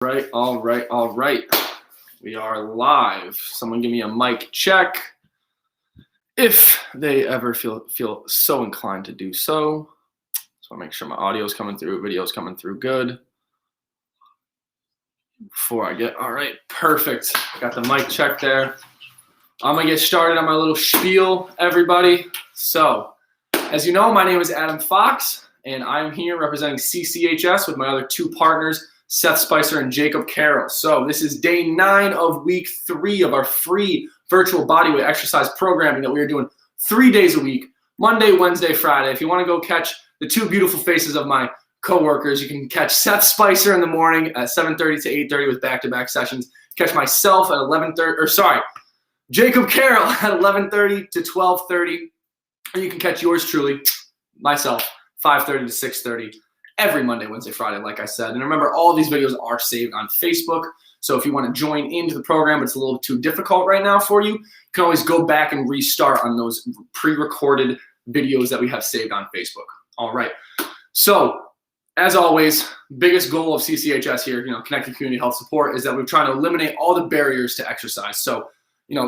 All right. We are live. Someone give me a mic check if they ever feel so inclined to do so. Just want to make sure my audio is coming through, video is coming through good. All right, perfect. Got the mic check there. I'm going to get started on my little spiel, everybody. So, as you know, my name is Adam Fox, and I'm here representing CCHS with my other two partners, Seth Spicer and Jacob Carroll. So this is day 9 of week 3 of our free virtual bodyweight exercise programming that we are doing 3 days a week, Monday, Wednesday, Friday. If you want to go catch the two beautiful faces of my coworkers, you can catch Seth Spicer in the morning at 7:30 to 8:30 with back-to-back sessions. Catch myself at Jacob Carroll at 11:30 to 12:30. And you can catch yours truly, myself, 5:30 to 6:30. Every Monday, Wednesday, Friday, like I said. And remember, all of these videos are saved on Facebook. So if you want to join into the program, but it's a little too difficult right now for you, you can always go back and restart on those pre-recorded videos that we have saved on Facebook. All right. So as always, biggest goal of CCHS here, Connected Community Health Support, is that we're trying to eliminate all the barriers to exercise. So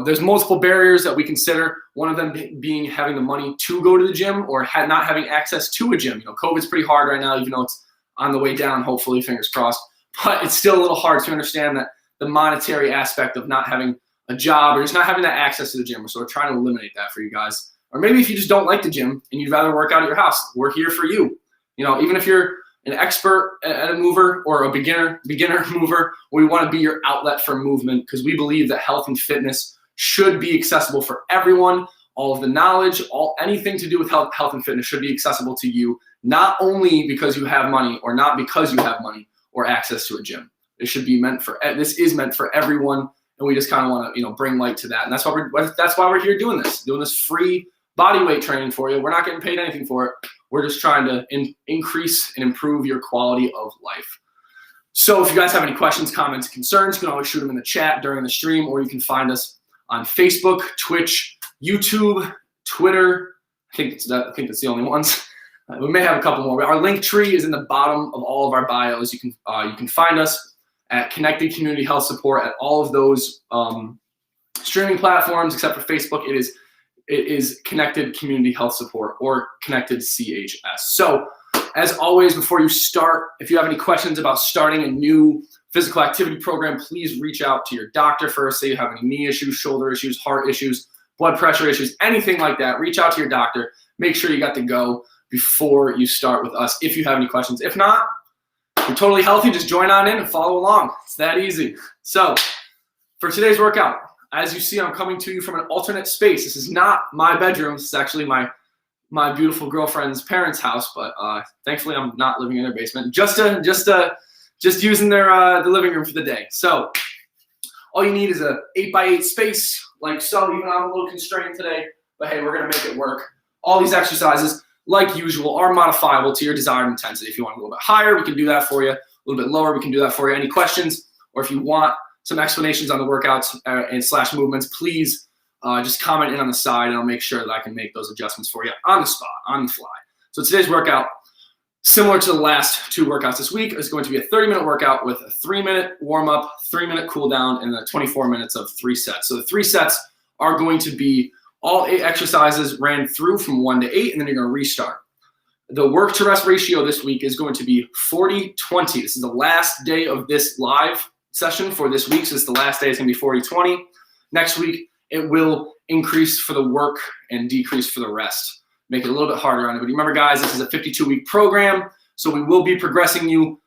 there's multiple barriers that we consider, one of them being having the money to go to the gym or not having access to a gym. COVID's pretty hard right now, even though it's on the way down, hopefully, fingers crossed. But it's still a little hard to understand that the monetary aspect of not having a job or just not having that access to the gym. So we're trying to eliminate that for you guys. Or maybe if you just don't like the gym and you'd rather work out at your house, we're here for you. Even if you're an expert at a mover or a beginner mover, we want to be your outlet for movement because we believe that health and fitness should be accessible for everyone. All of the knowledge, anything to do with health and fitness should be accessible to you, not only because you have money or not because you have money or access to a gym. This is meant for everyone, and we just kind of want to bring light to that. And that's why we're here doing this free body weight training for you. We're not getting paid anything for it. We're just trying to increase and improve your quality of life. So if you guys have any questions, comments, concerns, you can always shoot them in the chat during the stream, or you can find us on Facebook, Twitch, YouTube, Twitter. I think that's the only ones. We may have a couple more. Our link tree is in the bottom of all of our bios. You can find us at Connected Community Health Support at all of those streaming platforms, except for Facebook. It is Connected Community Health Support or Connected CHS. So as always, before you start, if you have any questions about starting a new physical activity program, please reach out to your doctor first. Say you have any knee issues, shoulder issues, heart issues, blood pressure issues, anything like that. Reach out to your doctor. Make sure you got the go before you start with us if you have any questions. If not, you're totally healthy. Just join on in and follow along. It's that easy. So for today's workout, as you see, I'm coming to you from an alternate space. This is not my bedroom. This is actually my beautiful girlfriend's parents' house, but thankfully I'm not living in their basement. Just using the living room for the day. So all you need is a 8x8 space, like so. Even though I'm a little constrained today, but hey, we're gonna make it work. All these exercises, like usual, are modifiable to your desired intensity. If you want to go a little bit higher, we can do that for you. A little bit lower, we can do that for you. Any questions, or if you want some explanations on the workouts and / movements, please just comment in on the side, and I'll make sure that I can make those adjustments for you on the spot, on the fly. So today's workout, similar to the last 2 workouts this week, is going to be a 30-minute workout with a 3-minute warm-up, 3-minute cool-down, and 24 minutes of 3 sets. So the 3 sets are going to be all 8 exercises ran through from 1 to 8, and then you're going to restart. The work-to-rest ratio this week is going to be 40-20. This is the last day of this live session for this week, so it's the last day. It's going to be 40-20. Next week, it will increase for the work and decrease for the rest. Make it a little bit harder on it. But remember, guys, this is a 52-week program, so we will be progressing you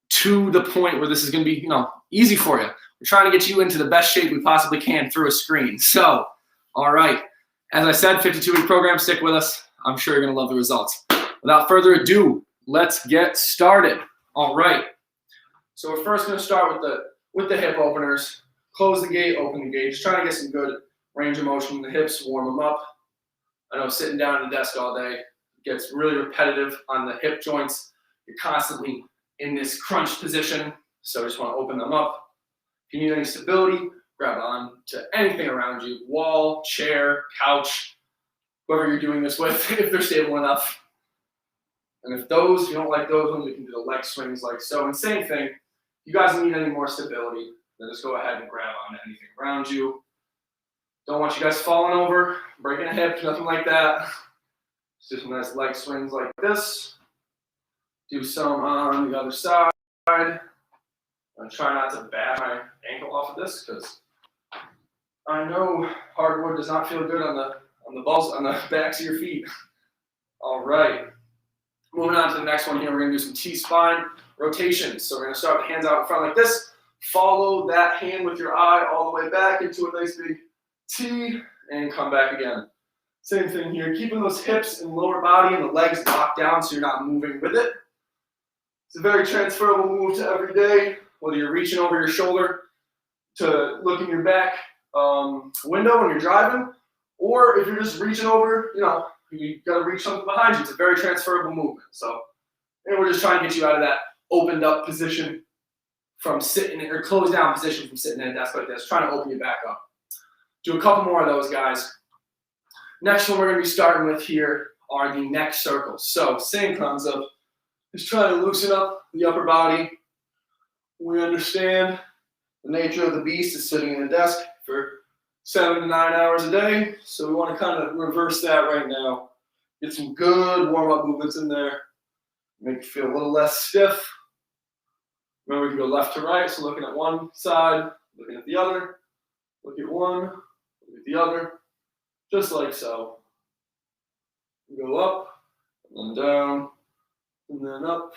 to the point where this is going to be, easy for you. We're trying to get you into the best shape we possibly can through a screen. So, all right. As I said, 52-week program. Stick with us. I'm sure you're going to love the results. Without further ado, let's get started. All right. So we're first going to start with the hip openers. Close the gate, open the gate. Just trying to get some good range of motion in the hips, warm them up. I know sitting down at the desk all day gets really repetitive on the hip joints. You're constantly in this crunch position, so I just want to open them up. If you need any stability, grab on to anything around you, wall, chair, couch, whoever you're doing this with, if they're stable enough. And if you don't like those ones, we can do the leg swings like so. And same thing, you guys need any more stability, then just go ahead and grab onto anything around you. Don't want you guys falling over, breaking a hip, nothing like that. Just some nice leg swings like this. Do some on the other side. I'm trying not to bat my ankle off of this because I know hardwood does not feel good on the balls on the backs of your feet. All right. Moving on to the next one here, we're gonna do some T-spine rotations. So we're gonna start with hands out in front like this. Follow that hand with your eye all the way back into a nice big T and come back again. Same thing here, keeping those hips and lower body and the legs locked down so you're not moving with it. It's a very transferable move to every day, whether you're reaching over your shoulder to look in your back window when you're driving, or if you're just reaching over, you gotta reach something behind you. It's a very transferable movement. So, and we're just trying to get you out of that opened up position from sitting, or closed down position from sitting at a desk like this, trying to open you back up. Do a couple more of those, guys. Next one we're gonna be starting with here are the neck circles. So, same concept, just trying to loosen up the upper body. We understand the nature of the beast is sitting in a desk for 7 to 9 hours a day. So we want to kind of reverse that right now. Get some good warm-up movements in there. Make you feel a little less stiff. Remember, we can go left to right. So looking at one side, looking at the other. Look at one, look at the other. Just like so. Go up, and then down, and then up,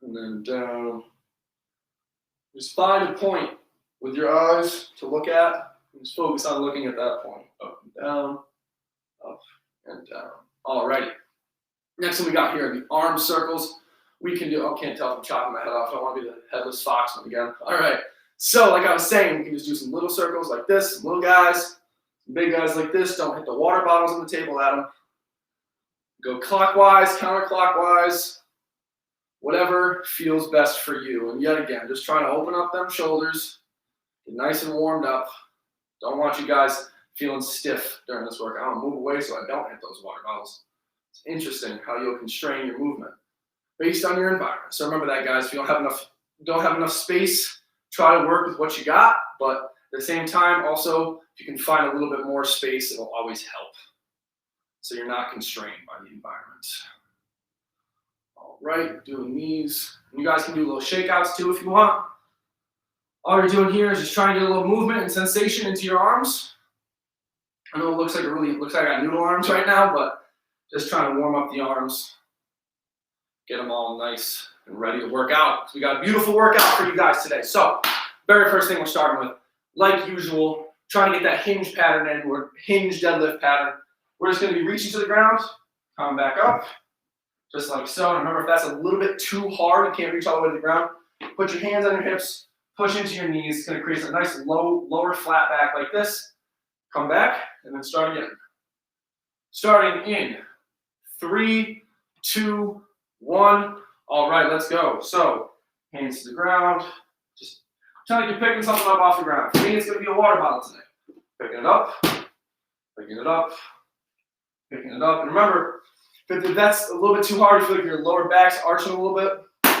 and then down. Just find a point with your eyes to look at. Just focus on looking at that point. Up and down, up and down. Alrighty. Next one we got here are the arm circles. We can do, I can't tell if I'm chopping my head off. I don't want to be the headless foxman again. Alright. So like I was saying, we can just do some little circles like this, some little guys, some big guys like this. Don't hit the water bottles on the table at them. Go clockwise, counterclockwise, whatever feels best for you. And yet again, just trying to open up them shoulders, get nice and warmed up. Don't want you guys feeling stiff during this work. I want to move away so I don't hit those water bottles. It's interesting how you'll constrain your movement based on your environment. So remember that, guys. If you don't have enough space, try to work with what you got. But at the same time, also, if you can find a little bit more space, it'll always help. So you're not constrained by the environment. All right, doing these. And you guys can do little shakeouts too if you want. All you're doing here is just trying to get a little movement and sensation into your arms. I know it looks like I got noodle arms right now, but just trying to warm up the arms, get them all nice and ready to work out. So we got a beautiful workout for you guys today. So, very first thing we're starting with, like usual, trying to get that hinge pattern in, or hinge deadlift pattern. We're just going to be reaching to the ground, coming back up, just like so. And remember, if that's a little bit too hard, you can't reach all the way to the ground, put your hands on your hips, push into your knees. It's going to create a nice lower flat back like this. Come back and then start again. Starting in 3, 2, 1. All right, let's go. So hands to the ground. Just pretend like you're picking something up off the ground. For me, it's going to be a water bottle today. Picking it up, picking it up, picking it up. And remember, if that's a little bit too hard, you feel like your lower back's arching a little bit,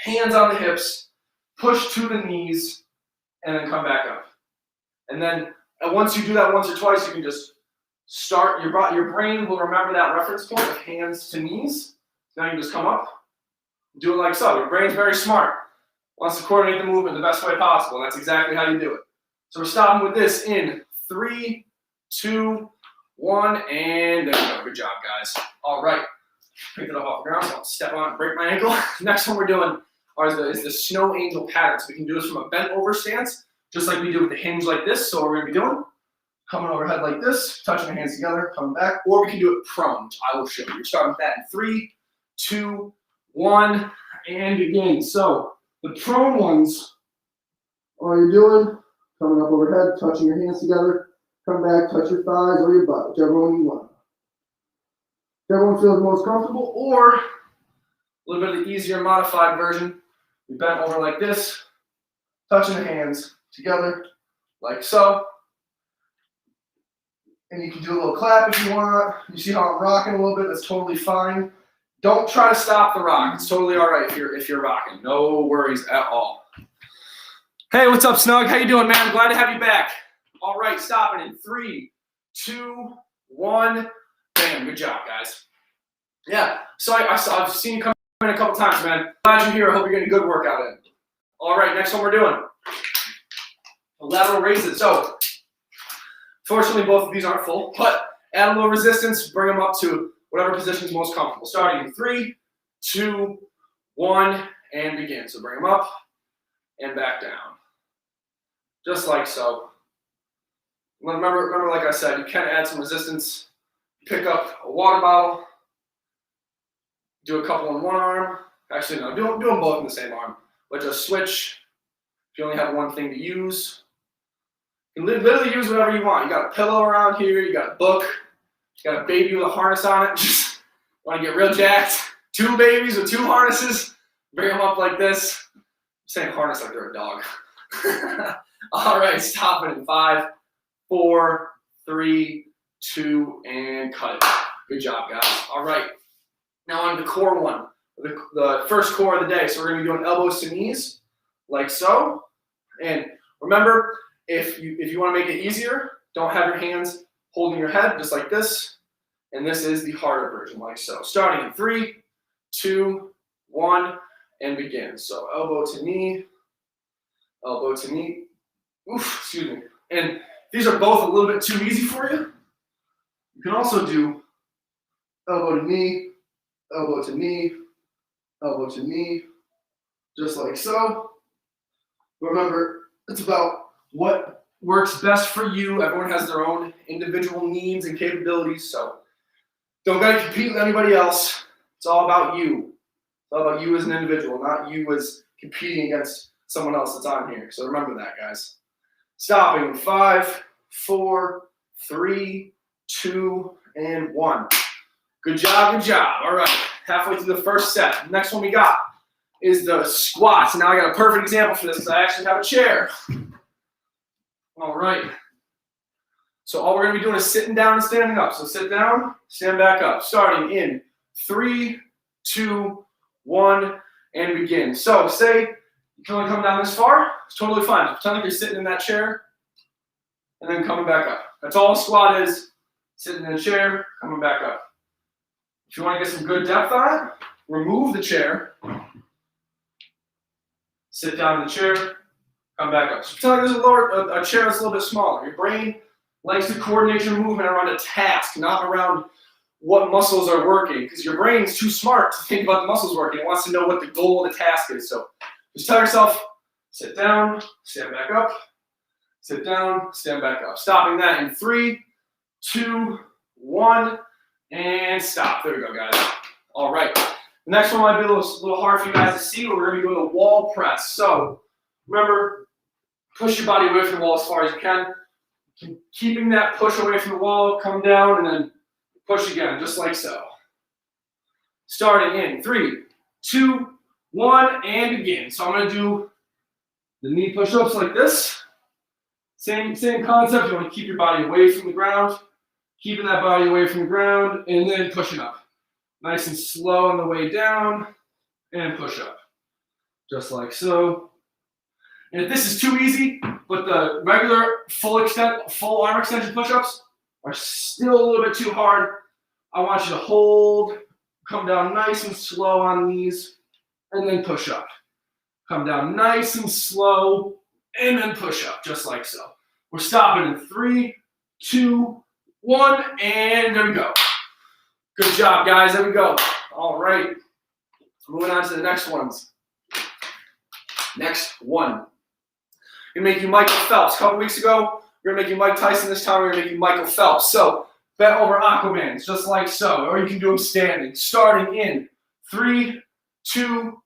hands on the hips, push to the knees, and then come back up. And then once you do that once or twice, you can just start, your brain will remember that reference point of hands to knees. Now you just come up, do it like so. Your brain's very smart. Wants to coordinate the movement the best way possible. And that's exactly how you do it. So we're stopping with this in 3, 2, 1, and there we go. Good job, guys. All right. Pick it up off the ground. So I'll step on and break my ankle. Next one we're doing is the snow angel pattern. So we can do this from a bent over stance, just like we do with the hinge like this. So what we're going to be doing, coming overhead like this, touching the hands together, coming back, or we can do it prone, which I will show you. We're starting with that in 3, 2, 1, and begin. So the prone ones, all you're doing, coming up overhead, touching your hands together, come back, touch your thighs or your butt, whichever one you want. Whichever one feels most comfortable, or a little bit of the easier modified version. You bent over like this, touching the hands together, like so. And you can do a little clap if you want. You see how I'm rocking a little bit? That's totally fine. Don't try to stop the rock. It's totally all right if you're rocking. No worries at all. Hey, what's up, Snug? How you doing, man? I'm glad to have you back. All right, stopping in 3, 2, 1. Bam, good job, guys. Yeah, so I've seen you come in a couple times, man. Glad you're here. I hope you're getting a good workout in. All right, next one we're doing. Lateral raises. So, fortunately, both of these aren't full, but add a little resistance, bring them up to whatever position is most comfortable. Starting in 3, 2, 1, and begin. So bring them up and back down. Just like so. Remember, like I said, you can add some resistance. Pick up a water bottle. Do a couple in one arm. Actually, no, do them both in the same arm. But just switch. If you only have one thing to use. You can literally use whatever you want. You got a pillow around here. You got a book. You got a baby with a harness on it. Just want to get real jacked. 2 babies with 2 harnesses. Bring them up like this. I'm saying harness like they're a dog. All right, stop it in 5, 4, 3, 2, and cut it. Good job, guys. All right, now on the core one, the first core of the day. So we're going to be doing elbows to knees, like so. And remember, if you want to make it easier, don't have your hands holding your head, just like this. And this is the harder version, like so. Starting in 3, 2, 1, and begin. So elbow to knee, elbow to knee. Oof, excuse me. And these are both a little bit too easy for you. You can also do elbow to knee, elbow to knee, elbow to knee, just like so. Remember, it's about what works best for you. Everyone has their own individual needs and capabilities, so don't gotta compete with anybody else. It's all about you. It's all about you as an individual, not you as competing against someone else that's on here. So remember that, guys. Stopping in 5, 4, 3, 2, and 1. Good job, good job. All right, halfway through the first set. Next one we got is the squats. And now I got a perfect example for this because I actually have a chair. All right. So all we're going to be doing is sitting down and standing up. So sit down, stand back up. Starting in 3, 2, 1, and begin. So say you can only come down this far. It's totally fine. Pretend like you're sitting in that chair and then coming back up. That's all a squat is. Sitting in a chair, coming back up. If you want to get some good depth on it, remove the chair. Sit down in the chair, come back up. So pretend like there's a chair that's a little bit smaller. Your brain likes to coordinate your movement around a task, not around what muscles are working, because your brain's too smart to think about the muscles working. It wants to know what the goal of the task is. So just tell yourself, sit down, stand back up, sit down, stand back up. Stopping that in 3, 2, 1, and stop. There we go, guys. All right. The next one might be a little hard for you guys to see, but we're going to be doing a wall press. So remember, push your body away from the wall as far as you can. Keeping that push away from the wall, come down, and then push again, just like so. Starting in 3, 2, 1, and begin. So I'm going to do the knee push-ups like this. Same concept. You want to keep your body away from the ground. Keeping that body away from the ground, and then pushing up. Nice and slow on the way down, and push up. Just like so. And if this is too easy, but the regular full arm extension push-ups are still a little bit too hard, I want you to hold, come down nice and slow on these, and then push up. Come down nice and slow, and then push up, just like so. We're stopping in 3, 2, 1, and there we go. Good job, guys. There we go. All right. Moving on to the next ones. Next one. We're going to make you Michael Phelps. A couple weeks ago, we're going to make you Mike Tyson. This time, we're going to make you Michael Phelps. So, bent over Aquamans, just like so. Or you can do them standing. Starting in 3, 2,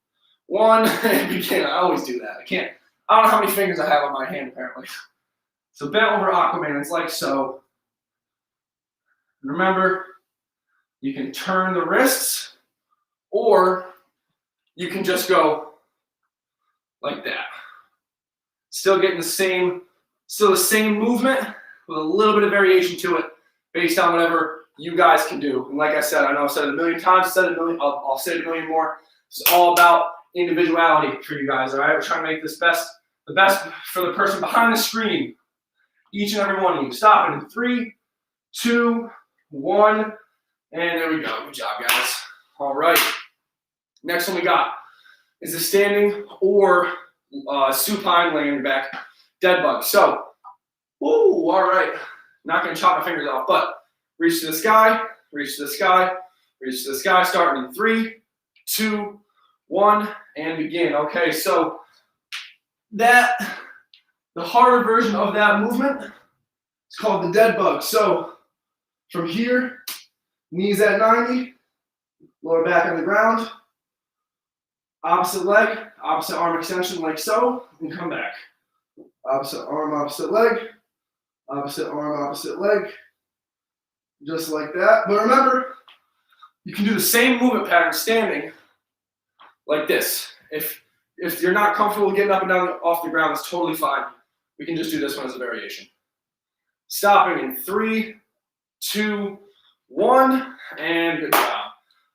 1, and begin. I always do that. I don't know how many fingers I have on my hand, apparently. So, bent over Aquamans, like so. Remember, you can turn the wrists, or you can just go like that. Still getting the same movement with a little bit of variation to it based on whatever you guys can do. And like I said, I know I've said it a million times, I'll say it a million more. It's all about individuality for you guys, all right? We're trying to make this best the best for the person behind the screen. Each and every one of you. Stop in 3, 2, 1, and there we go. Good job, guys. All right. Next one we got is the standing or supine laying on your back dead bug. So, woo, all right. Not going to chop my fingers off, but reach to the sky, reach to the sky, reach to the sky. Starting in 3, 2, 1, and begin. Okay, so the harder version of that movement is called the dead bug. So from here, knees at 90, lower back on the ground, opposite leg, opposite arm extension like so, and come back. Opposite arm, opposite leg, opposite arm, opposite leg, just like that. But remember, you can do the same movement pattern standing like this. If you're not comfortable getting up and down off the ground, that's totally fine. We can just do this one as a variation. Stopping in 3, 2, 1, and good job.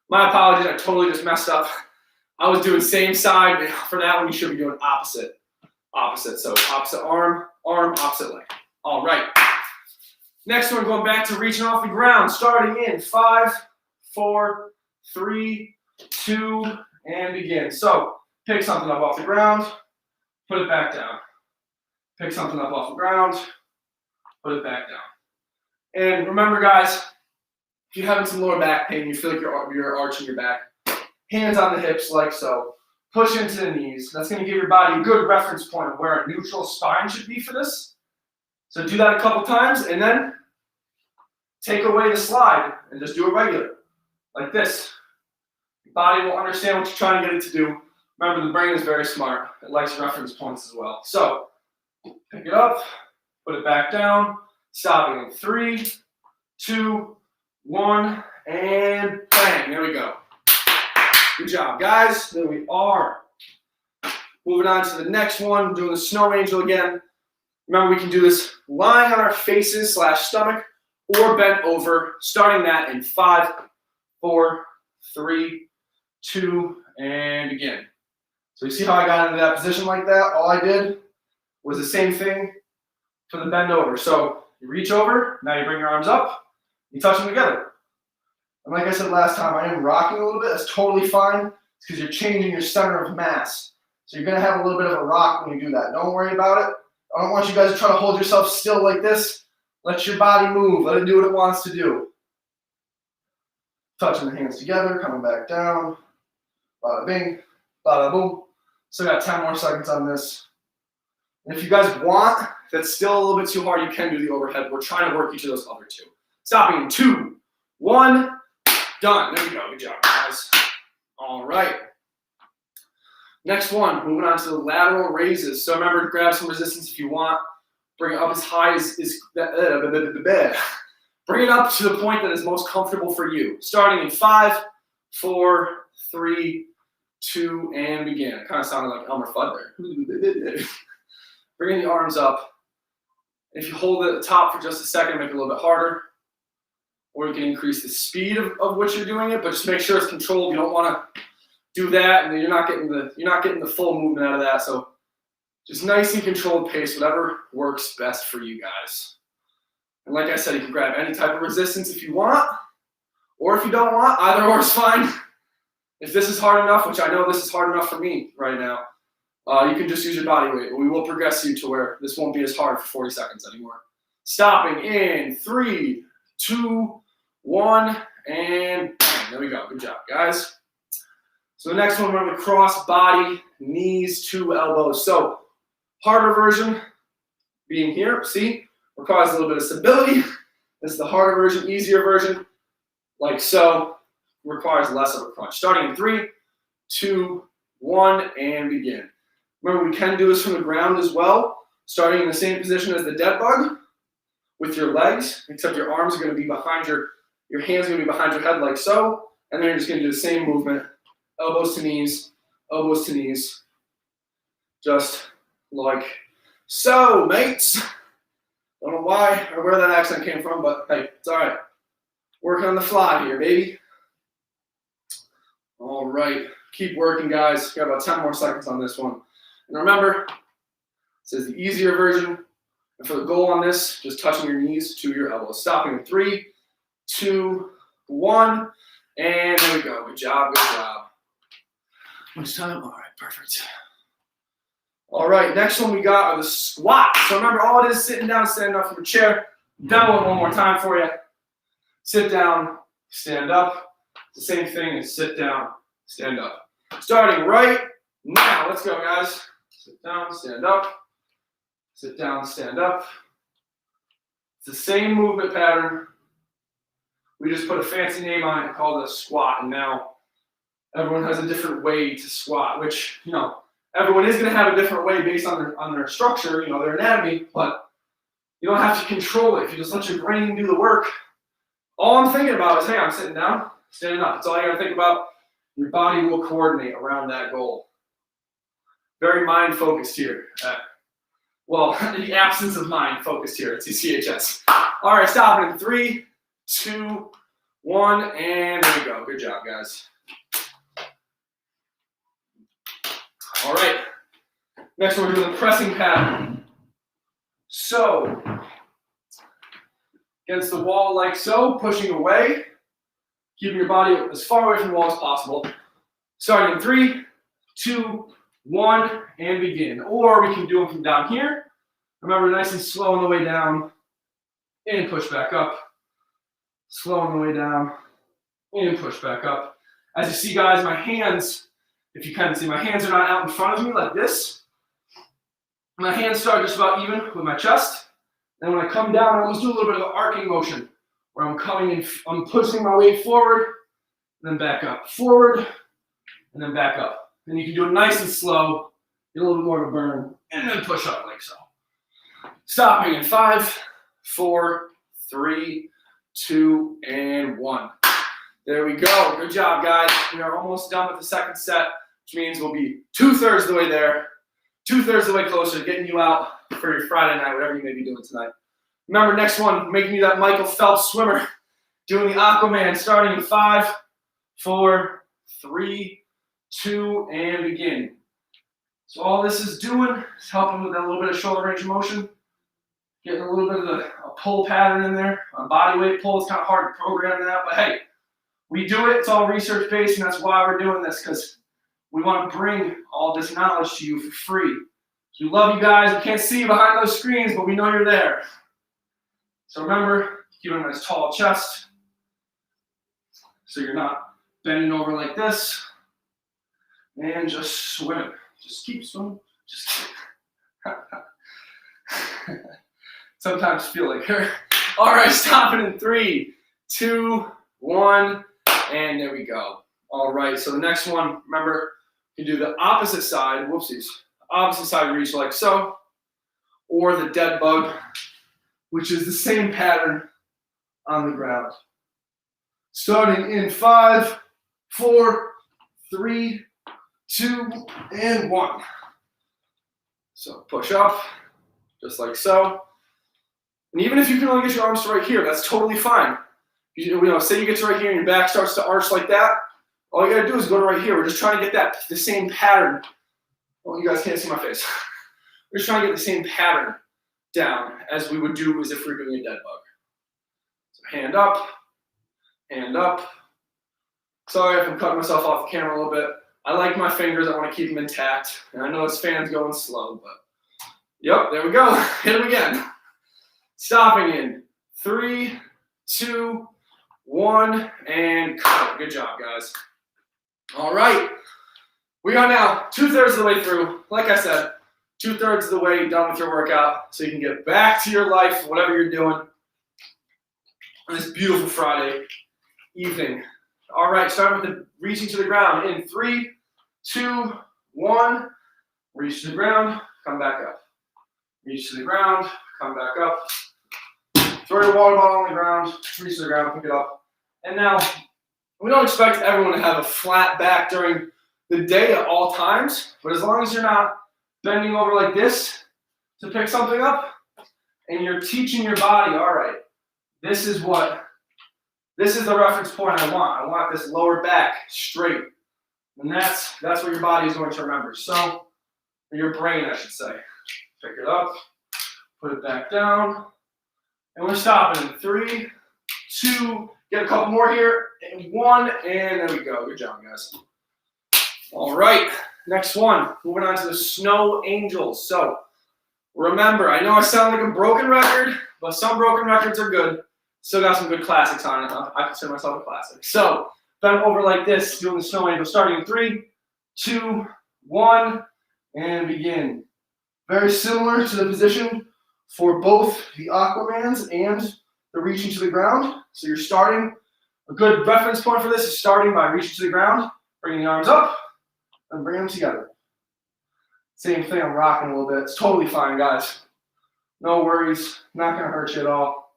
My apologies, I totally just messed up. I was doing same side. For that one, you should be doing opposite. Opposite. So opposite arm, arm, opposite leg. All right. Next one, going back to reaching off the ground. Starting in 5, 4, 3, 2, and begin. So pick something up off the ground, put it back down. Pick something up off the ground, put it back down. And remember, guys, if you're having some lower back pain, you feel like you're arching your back, hands on the hips like so. Push into the knees. That's going to give your body a good reference point of where a neutral spine should be for this. So do that a couple times, and then take away the slide and just do it regular, like this. Your body will understand what you're trying to get it to do. Remember, the brain is very smart. It likes reference points as well. So pick it up, put it back down, stopping in 3, 2, 1, and bang, there we go. Good job, guys. There we are. Moving on to the next one, doing the snow angel again. Remember, we can do this lying on our faces / stomach or bent over, starting that in 5, 4, 3, 2, and begin. So you see how I got into that position like that? All I did was the same thing for the bend over. So you reach over, now you bring your arms up, you touch them together. And like I said last time, I am rocking a little bit. That's totally fine. It's because you're changing your center of mass. So you're going to have a little bit of a rock when you do that. Don't worry about it. I don't want you guys to try to hold yourself still like this. Let your body move. Let it do what it wants to do. Touching the hands together, coming back down. Bada bing, bada boom. Still got 10 more seconds on this. And if you guys want, that's still a little bit too hard, you can do the overhead. We're trying to work each of those other two. Stopping in 2, 1, done. There we go. Good job, guys. All right. Next one, moving on to the lateral raises. So remember to grab some resistance if you want. Bring it up as high as bring it up to the point that is most comfortable for you. Starting in 5, 4, 3, 2, and begin. It kind of sounded like Elmer Fudd there. Bringing the arms up. If you hold it at the top for just a second, make it a little bit harder. Or you can increase the speed of which you're doing it, but just make sure it's controlled. You don't want to do that, and then you're not getting the full movement out of that. So just nice and controlled pace, whatever works best for you guys. And like I said, you can grab any type of resistance if you want, or if you don't want, either or is fine. If this is hard enough, which I know this is hard enough for me right now, you can just use your body weight. We will progress you to where this won't be as hard for 40 seconds anymore. Stopping in 3, 2, 1, and bang. There we go. Good job, guys. So the next one, we're going to cross body, knees to elbows. So harder version being here, see, requires a little bit of stability. This is the harder version, easier version, like so, requires less of a crunch. Starting in 3, 2, 1, and begin. Remember, we can do this from the ground as well, starting in the same position as the dead bug with your legs, except your arms are going to be behind your hands are going to be behind your head like so, and then you're just going to do the same movement, elbows to knees, just like so, mates. Don't know why or where that accent came from, but hey, it's all right. Working on the fly here, baby. All right, keep working, guys. Got about 10 more seconds on this one. And remember, says the easier version. And for the goal on this, just touching your knees to your elbows. Stopping in 3, 2, 1. And there we go. Good job, good job. Much time? All right, perfect. All right, next one we got are the squats. So remember, all it is sitting down, standing up from a chair. Demo it one more time for you. Sit down, stand up. It's the same thing as sit down, stand up. Starting right now. Let's go, guys. Sit down, stand up. Sit down, stand up. It's the same movement pattern. We just put a fancy name on it called a squat, and now everyone has a different way to squat, which, you know, everyone is going to have a different way based on their structure, you know, their anatomy, but you don't have to control it. If you just let your brain do the work, all I'm thinking about is, hey, I'm sitting down, standing up. That's all you got to think about. Your body will coordinate around that goal. Very mind focused here. Well, the absence of mind focused here. It's CHS. All right, stop it in 3, 2, 1, and there we go. Good job, guys. All right, next one we're doing the pressing pattern. So, against the wall like so, pushing away, keeping your body as far away from the wall as possible. Starting in 3, 2, 1, and begin. Or we can do them from down here. Remember, nice and slow on the way down, and push back up. Slow on the way down, and push back up. As you see, guys, my hands, if you kind of see, my hands are not out in front of me like this. My hands start just about even with my chest. And when I come down, I almost do a little bit of an arcing motion where I'm coming in, I'm pushing my weight forward, and then back up. Forward, and then back up. And you can do it nice and slow, get a little bit more of a burn, and then push up like so. Stopping in 5, 4, 3, 2, and 1. There we go. Good job, guys. We are almost done with the second set, which means we'll be 2/3 of the way there, 2/3 of the way closer to getting you out for your Friday night, whatever you may be doing tonight. Remember, next one, making you that Michael Phelps swimmer, doing the Aquaman, starting in 5, 4, 3, 2, and begin. So all this is doing is helping with that little bit of shoulder range of motion, getting a little bit of a pull pattern in there. A body weight pull, it's kind of hard to program that, but hey, we do it. It's all research-based, and that's why we're doing this, because we want to bring all this knowledge to you for free. So we love you guys. We can't see you behind those screens, but we know you're there. So remember, keep a nice tall chest, so you're not bending over like this, and just swim. Just keep swimming. Just sometimes feel like her. All right, stop it in 3, 2, 1, and there we go. All right, so the next one, remember, you can do the opposite side, whoopsies, opposite side reach like so, or the dead bug, which is the same pattern on the ground. Starting in 5, 4, 3, 2, and 1. So push up, just like so. And even if you can only get your arms to right here, that's totally fine. You know, say you get to right here and your back starts to arch like that. All you gotta do is go to right here. We're just trying to get the same pattern. Well, you guys can't see my face. We're just trying to get the same pattern down as we would do as if we were doing a dead bug. So hand up, hand up. Sorry if I'm cutting myself off the camera a little bit. I like my fingers, I want to keep them intact. And I know this fan's going slow, but yep, there we go. Hit them again. Stopping in 3, 2, 1, and cut. Good job, guys. All right. We are now 2/3 of the way through. Like I said, 2/3 of the way done with your workout, so you can get back to your life, whatever you're doing, on this beautiful Friday evening. All right, starting with the reaching to the ground in 3, 2, 1. Reach to the ground, come back up. Reach to the ground, come back up. Throw your water bottle on the ground, reach to the ground, pick it up. And now, we don't expect everyone to have a flat back during the day at all times, but as long as you're not bending over like this to pick something up, and you're teaching your body, all right, this is the reference point I want. I want this lower back straight. And that's what your body is going to remember. So, or your brain, I should say. Pick it up, put it back down, and we're stopping in 3, 2, get a couple more here, and 1, and there we go. Good job, guys. All right, next one. Moving on to the snow angels. So remember, I know I sound like a broken record, but some broken records are good. Still got some good classics on it. I consider myself a classic. So bend over like this, doing the snow angel, starting in 3, 2, 1, and begin. Very similar to the position for both the Aquamans and the reaching to the ground. So you're starting, a good reference point for this is starting by reaching to the ground, bringing the arms up, and bringing them together. Same thing, I'm rocking a little bit. It's totally fine, guys. No worries, not gonna hurt you at all.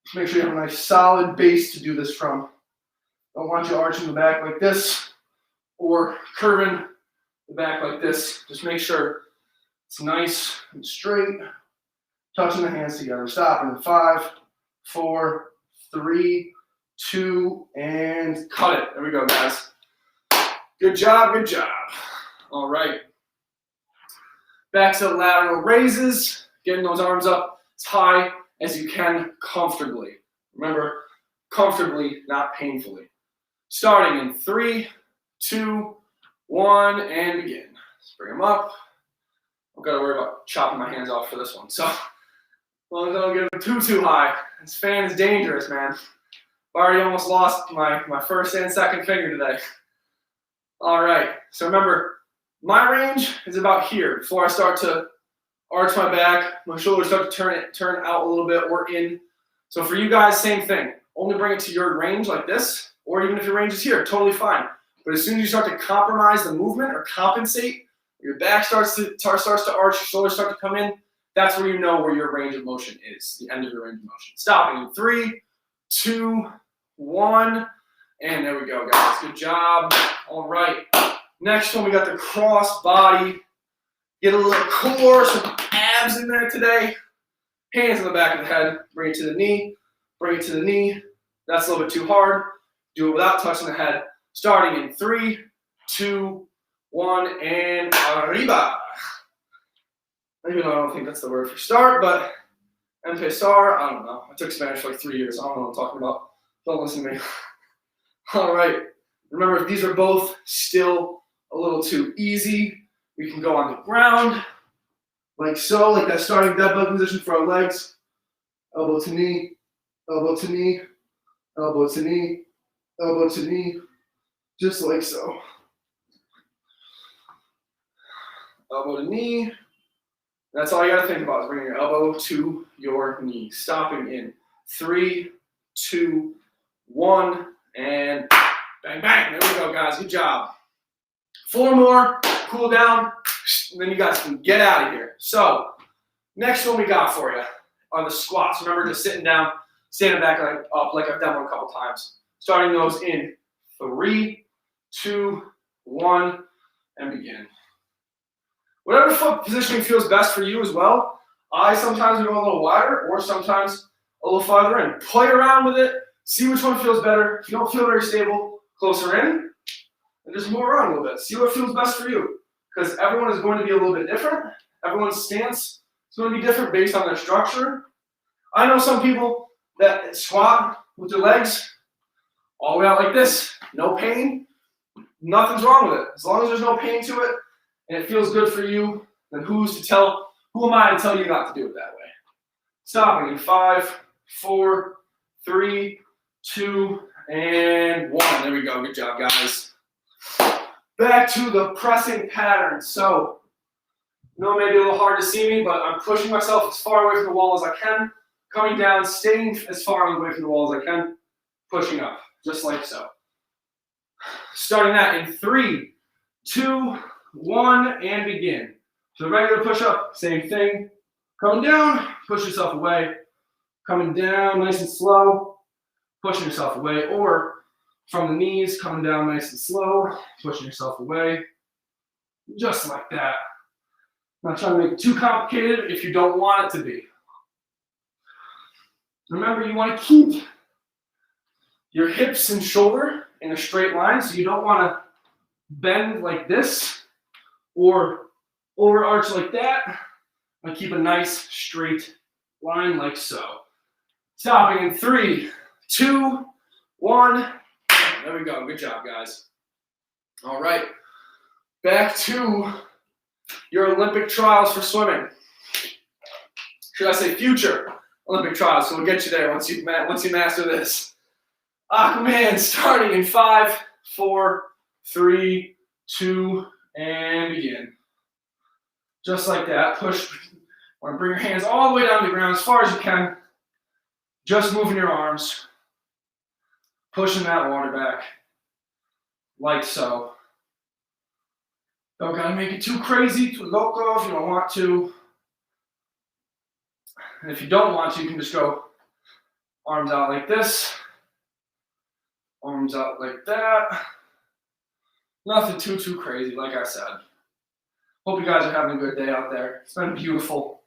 Just make sure you have a nice solid base to do this from. Don't want you arching the back like this or curving the back like this. Just make sure it's nice and straight, touching the hands together. Stopping in 5, 4, 3, 2, and cut it. There we go, guys. Good job, good job. All right. Back to lateral raises, getting those arms up as high as you can comfortably. Remember, comfortably, not painfully. Starting in 3, 2, 1, and begin. Let's bring them up. I've got to worry about chopping my hands off for this one. So, as long as I don't get them too high. This fan is dangerous, man. I've already almost lost my first and second finger today. All right, so remember, my range is about here. Before I start to arch my back, my shoulders start to turn out a little bit or in. So for you guys, same thing. Only bring it to your range like this, or even if your range is here, totally fine. But as soon as you start to compromise the movement or compensate, your back starts to arch, your shoulders start to come in, that's where you know where your range of motion is, the end of your range of motion. Stopping in 3, 2, 1, and there we go, guys. Good job. All right. Next one, we got the cross body. Get a little core, some abs in there today. Hands on the back of the head. Bring it to the knee. Bring it to the knee. That's a little bit too hard. Do it without touching the head. Starting in 3, 2, 1, and arriba. Even though I don't think that's the word for start, but empezar, I don't know. I took Spanish for like 3 years. I don't know what I'm talking about. Don't listen to me. All right. Remember, if these are both still a little too easy, we can go on the ground, like so, like that starting dead bug position for our legs. Elbow to knee, elbow to knee, elbow to knee, elbow to knee, just like so. Elbow to knee. That's all you gotta think about is bringing your elbow to your knee. Stopping in 3, 2, 1, and bang, bang. There we go, guys. Good job. 4 more. Cool down. And then you guys can get out of here. So, next one we got for you are the squats. Remember, just sitting down, standing back up like I've done one a couple times. Starting those in 3, 2, 1, and begin. Whatever foot positioning feels best for you as well. I sometimes go a little wider or sometimes a little farther in. Play around with it. See which one feels better. If you don't feel very stable, closer in. And just move around a little bit. See what feels best for you. Because everyone is going to be a little bit different. Everyone's stance is going to be different based on their structure. I know some people that squat with their legs all the way out like this. No pain. Nothing's wrong with it. As long as there's no pain to it and it feels good for you, then who am I to tell you not to do it that way? Stopping in 5, 4, 3, 2, and 1. There we go. Good job, guys. Back to the pressing pattern. So, I know it may be a little hard to see me, but I'm pushing myself as far away from the wall as I can. Coming down, staying as far away from the wall as I can. Pushing up, just like so. Starting that in 3, 2, 1, and begin. So regular push-up, same thing. Coming down, push yourself away. Coming down, nice and slow. Pushing yourself away, or from the knees, coming down nice and slow, pushing yourself away, just like that. Not trying to make it too complicated if you don't want it to be. Remember, you want to keep your hips and shoulder in a straight line, so you don't want to bend like this or over arch like that. And keep a nice straight line like so. Stopping in 3, 2, 1. There we go. Good job, guys. All right. Back to your Olympic trials for swimming. Should I say future Olympic trials? So we'll get you there once you master this. Aquaman starting in 5, 4, 3, 2, and begin. Just like that. Push. Want to bring your hands all the way down to the ground as far as you can. Just moving your arms. Pushing that water back. Like so. Don't gotta make it too crazy, too loco if you don't want to. And if you don't want to, you can just go arms out like this. Arms out like that. Nothing too crazy, like I said. Hope you guys are having a good day out there. It's been beautiful.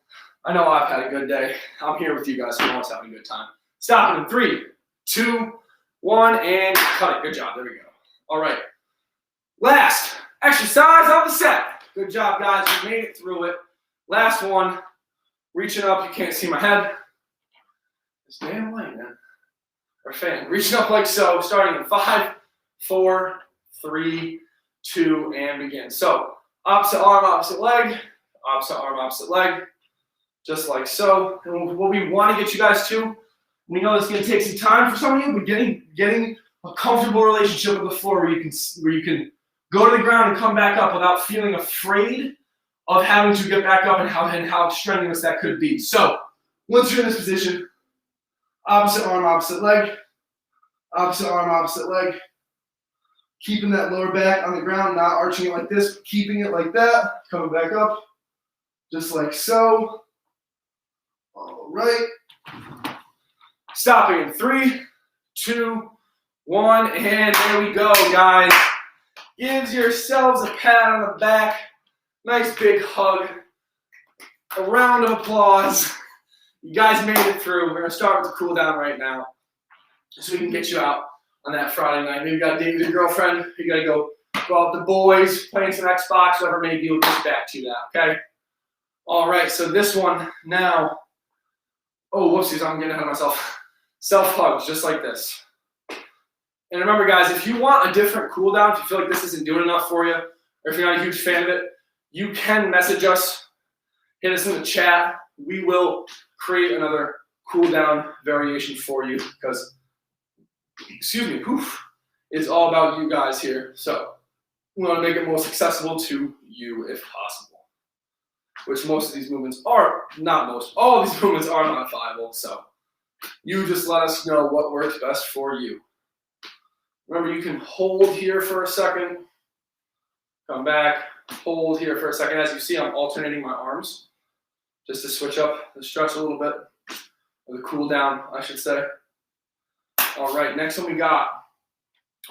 I know I've had a good day. I'm here with you guys, so I'm always having a good time. Stop it in 3, 2, 1, and cut it. Good job. There we go. All right. Last exercise of the set. Good job, guys. You made it through it. Last one. Reaching up. You can't see my head. It's damn light, man. Or fan. Reaching up like so. Starting in 5, 4, 3, 2, and begin. So opposite arm, opposite leg. Opposite arm, opposite leg. Just like so. And what we want to get you guys to, we know it's going to take some time for some of you, but getting a comfortable relationship with the floor where you can go to the ground and come back up without feeling afraid of having to get back up and how strenuous that could be. So once you're in this position, opposite arm, opposite leg, opposite arm, opposite leg, keeping that lower back on the ground, not arching it like this, but keeping it like that, coming back up, just like so. All right. Stopping in 3, 2, 1, and there we go, guys. Give yourselves a pat on the back. Nice big hug. A round of applause. You guys made it through. We're going to start with the cool down right now so we can get you out on that Friday night. Maybe you got a date with your girlfriend. You got to go out with the boys, playing some Xbox, whatever it may be. We'll get back to that, okay? All right, so this one now. Oh, whoopsies, I'm getting ahead of myself. Self-hugs, just like this. And remember, guys, if you want a different cool down, if you feel like this isn't doing enough for you, or if you're not a huge fan of it, you can message us, hit us in the chat. We will create another cool down variation for you because, it's all about you guys here. So we want to make it most accessible to you if possible, which most of these movements are, not most, all of these movements are modifiable. So you just let us know what works best for you. Remember, you can hold here for a second, come back, hold here for a second. As you see, I'm alternating my arms just to switch up the stretch a little bit, or the cool down, I should say. All right, next one we got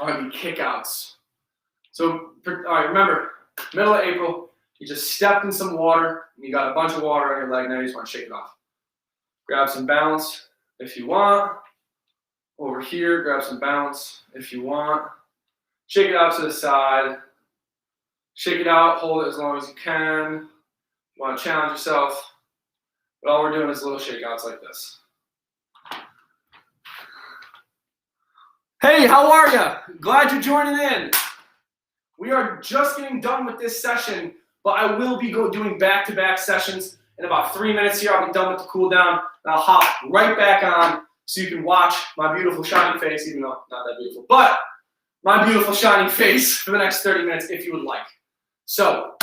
are going to be kickouts. So, all right, remember, middle of April, you just stepped in some water, and you got a bunch of water on your leg, now you just want to shake it off. Grab some balance if you want. Over here, grab some balance if you want. Shake it out to the side. Shake it out, hold it as long as you can. You want to challenge yourself. But all we're doing is little shakeouts like this. Hey, how are you? Glad you're joining in. We are just getting done with this session, but I will be doing back-to-back sessions. In about 3 minutes here, I'll be done with the cool down, and I'll hop right back on so you can watch my beautiful shining face, even though not that beautiful, but my beautiful shining face for the next 30 minutes if you would like. So,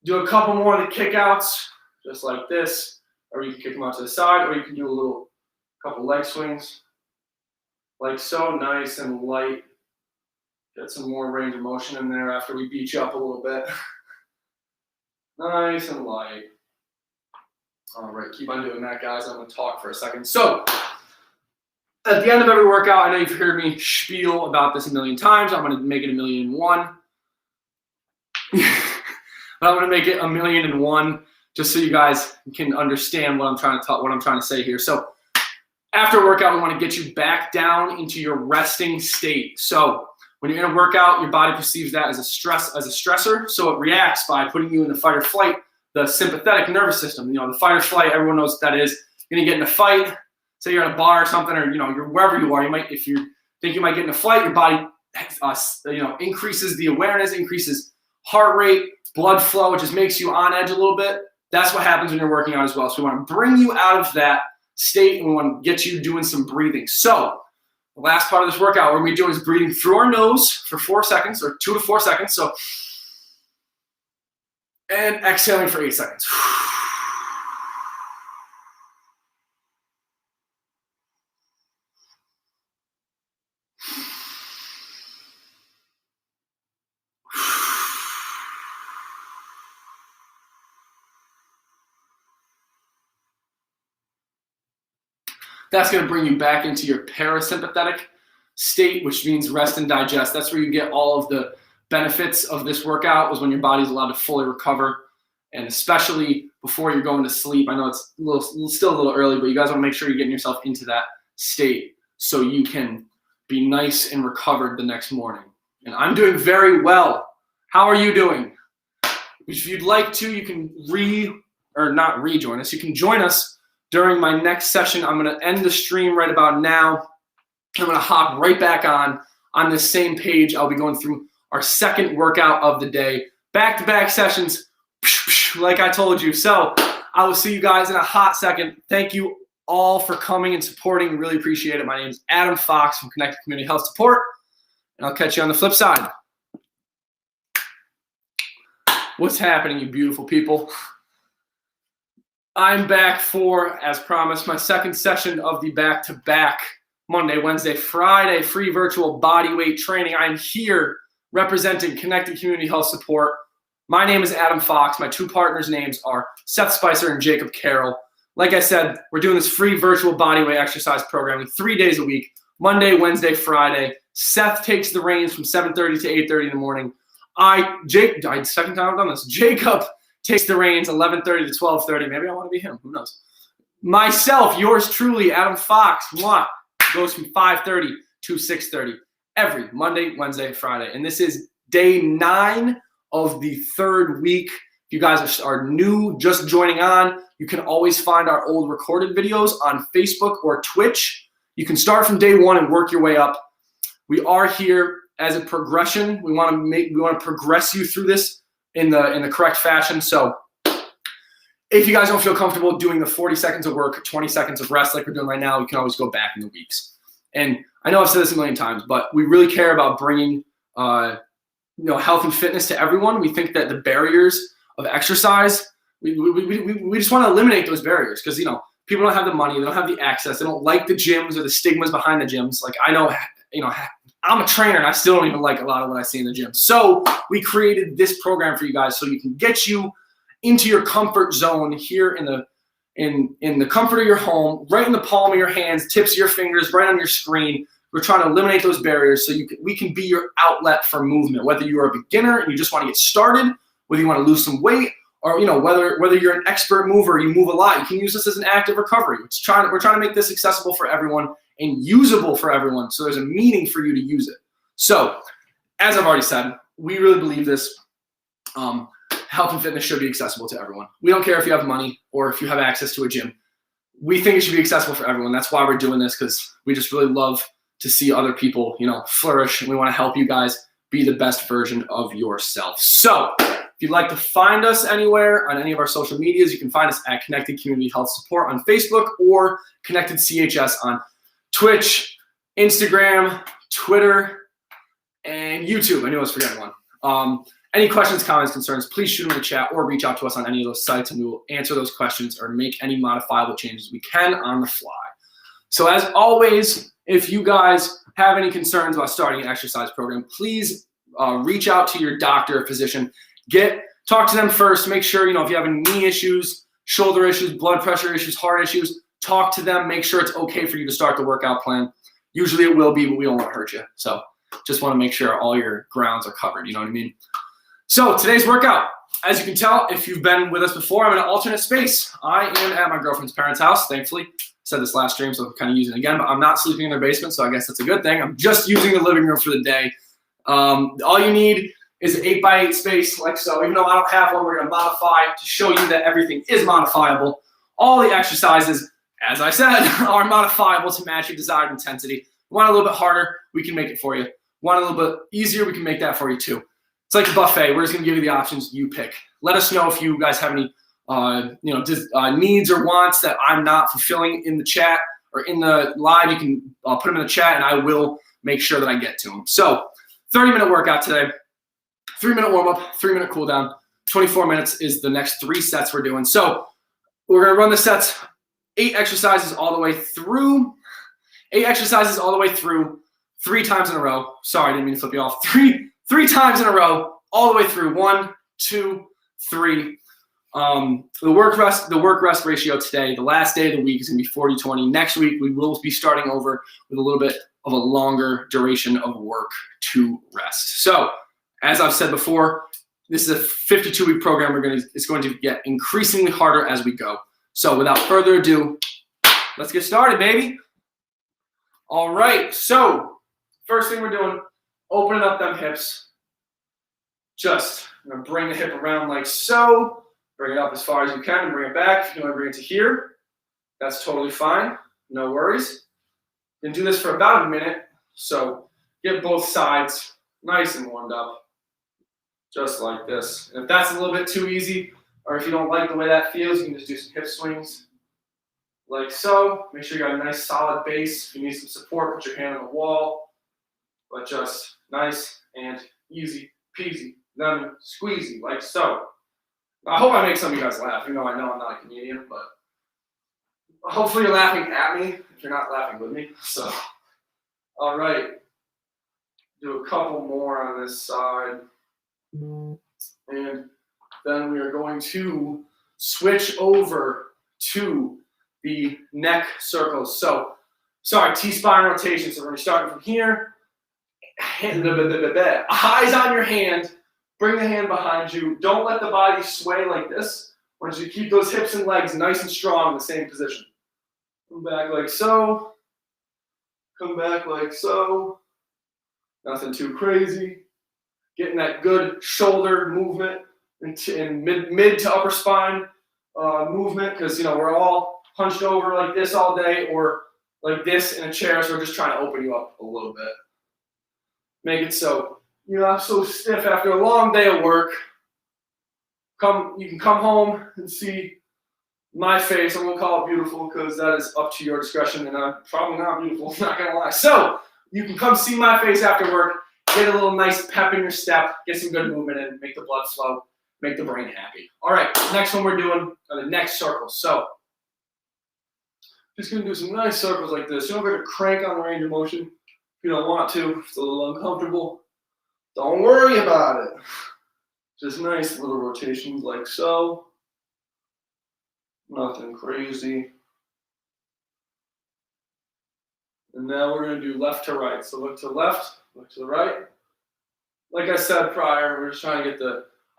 do a couple more of the kickouts, just like this, or you can kick them out to the side, or you can do a couple leg swings, like so, nice and light. Get some more range of motion in there after we beat you up a little bit. Nice and light. All right, keep on doing that, guys. I'm going to talk for a second. So, at the end of every workout, I know you've heard me spiel about this a million times. I'm going to make it 1,000,001. But I'm going to make it 1,000,001 just so you guys can understand what I'm trying to say here. So, after workout, we want to get you back down into your resting state. So, When you're in a workout, your body perceives that as a stressor, so it reacts by putting you in the fight or flight, the sympathetic nervous system. The fight or flight, everyone knows what that is. You're gonna get in a fight. Say you're at a bar or something, or you're wherever you are. If you think you might get in a fight, your body increases the awareness, increases heart rate, blood flow. It just makes you on edge a little bit. That's what happens when you're working out as well. So we want to bring you out of that state, and we want to get you doing some breathing. So the last part of this workout, what we're doing is breathing through our nose for 4 seconds, or 2 to 4 seconds. So, and exhaling for 8 seconds. That's going to bring you back into your parasympathetic state, which means rest and digest. That's where you get all of the benefits of this workout, is when your body's allowed to fully recover, and especially before you're going to sleep. I know it's still a little early, but you guys want to make sure you're getting yourself into that state so you can be nice and recovered the next morning. And I'm doing very well. How are you doing? If you'd like to, you can not rejoin us. You can join us during my next session. I'm going to end the stream right about now. I'm going to hop right back on this same page. I'll be going through our second workout of the day. Back-to-back sessions, like I told you. So I will see you guys in a hot second. Thank you all for coming and supporting. Really appreciate it. My name is Adam Fox from Connected Community Health Support, and I'll catch you on the flip side. What's happening, you beautiful people? I'm back for, as promised, my second session of the back-to-back Monday, Wednesday, Friday free virtual bodyweight training. I'm here representing Connected Community Health Support. My name is Adam Fox. My 2 partners' names are Seth Spicer and Jacob Carroll. Like I said, we're doing this free virtual bodyweight exercise programming 3 days a week, Monday, Wednesday, Friday. Seth takes the reins from 7:30 to 8:30 in the morning. Second time I've done this. Jacob takes the reins 11:30 to 12:30. Maybe I want to be him. Who knows? Myself, yours truly, Adam Fox, goes from 5:30 to 6:30 every Monday, Wednesday, Friday. And this is day 9 of the 3rd week. If you guys are new, just joining on, you can always find our old recorded videos on Facebook or Twitch. You can start from day 1 and work your way up. We are here as a progression. We want to progress you through this in the correct fashion. So if you guys don't feel comfortable doing the 40 seconds of work, 20 seconds of rest like we're doing right now, you can always go back in the weeks. And I know I've said this a million times, but we really care about bringing health and fitness to everyone. We think that the barriers of exercise, we just want to eliminate those barriers, because people don't have the money, they don't have the access, they don't like the gyms or the stigmas behind the gyms. Like, I know, I'm a trainer and I still don't even like a lot of what I see in the gym. So we created this program for you guys so you can get you into your comfort zone here in the comfort of your home, right in the palm of your hands, tips of your fingers, right on your screen. We're trying to eliminate those barriers so we can be your outlet for movement. Whether you're a beginner and you just want to get started, whether you want to lose some weight, or whether you're an expert mover, you move a lot, you can use this as an active recovery. We're trying to make this accessible for everyone and usable for everyone, so there's a meaning for you to use it. So, as I've already said, we really believe this. Health and fitness should be accessible to everyone. We don't care if you have money or if you have access to a gym. We think it should be accessible for everyone. That's why we're doing this, because we just really love to see other people, flourish, and we want to help you guys be the best version of yourself. So, if you'd like to find us anywhere on any of our social medias, you can find us at Connected Community Health Support on Facebook or Connected CHS on Twitch, Instagram, Twitter, and YouTube. I knew I was forgetting one. Any questions, comments, concerns, please shoot them in the chat or reach out to us on any of those sites, and we will answer those questions or make any modifiable changes we can on the fly. So as always, if you guys have any concerns about starting an exercise program, please reach out to your doctor or physician. Talk to them first. Make sure, if you have any knee issues, shoulder issues, blood pressure issues, heart issues, talk to them. Make sure it's okay for you to start the workout plan. Usually it will be, but we don't want to hurt you. So just want to make sure all your grounds are covered. You know what I mean? So today's workout, as you can tell, if you've been with us before, I'm in an alternate space. I am at my girlfriend's parents' house, thankfully. I said this last stream, so I'm kind of using it again, but I'm not sleeping in their basement, so I guess that's a good thing. I'm just using the living room for the day. All you need is an 8x8 space like so. Even though I don't have one, we're gonna modify to show you that everything is modifiable. All the exercises, as I said, are modifiable to match your desired intensity. Want a little bit harder, we can make it for you. Want a little bit easier, we can make that for you too. It's like a buffet. We're just gonna give you the options, you pick. Let us know if you guys have any needs or wants that I'm not fulfilling in the chat or in the live. You can put them in the chat and I will make sure that I get to them. So 30-minute workout today, 3-minute warm-up, 3-minute cool down, 24 minutes is the next 3 sets we're doing. So we're gonna run the sets 8 exercises all the way through, 8 exercises all the way through 3 times in a row. Sorry, I didn't mean to flip you off. Three times in a row, all the way through. 1, 2, 3. The work rest ratio today, the last day of the week is gonna be 40-20. Next week we will be starting over with a little bit of a longer duration of work to rest. So as I've said before, this is a 52-week program. It's going to get increasingly harder as we go. So without further ado, let's get started, baby. All right, so first thing we're doing, opening up them hips. Just gonna bring the hip around like so. Bring it up as far as you can and bring it back. If you want to bring it to here, that's totally fine. No worries. You can do this for about a minute. So get both sides nice and warmed up, just like this. And if that's a little bit too easy, or if you don't like the way that feels, you can just do some hip swings like so. Make sure you got a nice solid base. If you need some support, put your hand on the wall, but just nice and easy peasy, lemon squeezy, like so. I hope I make some of you guys laugh. You know I'm not a comedian, but hopefully you're laughing at me if you're not laughing with me. So, all right. Do a couple more on this side. And then we are going to switch over to the neck circles. So, sorry, T-spine rotation. So we're going to start from here. Eyes on your hand. Bring the hand behind you. Don't let the body sway like this. I want you to keep those hips and legs nice and strong in the same position. Come back like so. Come back like so. Nothing too crazy. Getting that good shoulder movement in mid to upper spine movement, because we're all hunched over like this all day or like this in a chair, so we're just trying to open you up a little bit. Make it so you're not so stiff after a long day of work. You can come home and see my face. I'm gonna call it beautiful because that is up to your discretion, and I'm probably not beautiful, I'm not gonna lie. So you can come see my face after work, get a little nice pep in your step, get some good movement in, make the blood flow, make the brain happy. All right, next one we're doing are the neck circles. So just gonna do some nice circles like this. You don't have to crank on the range of motion if you don't want to. It's a little uncomfortable. Don't worry about it. Just nice little rotations like so. Nothing crazy. And now we're going to do left to right. So look to the left, look to the right. Like I said prior, we're just trying to get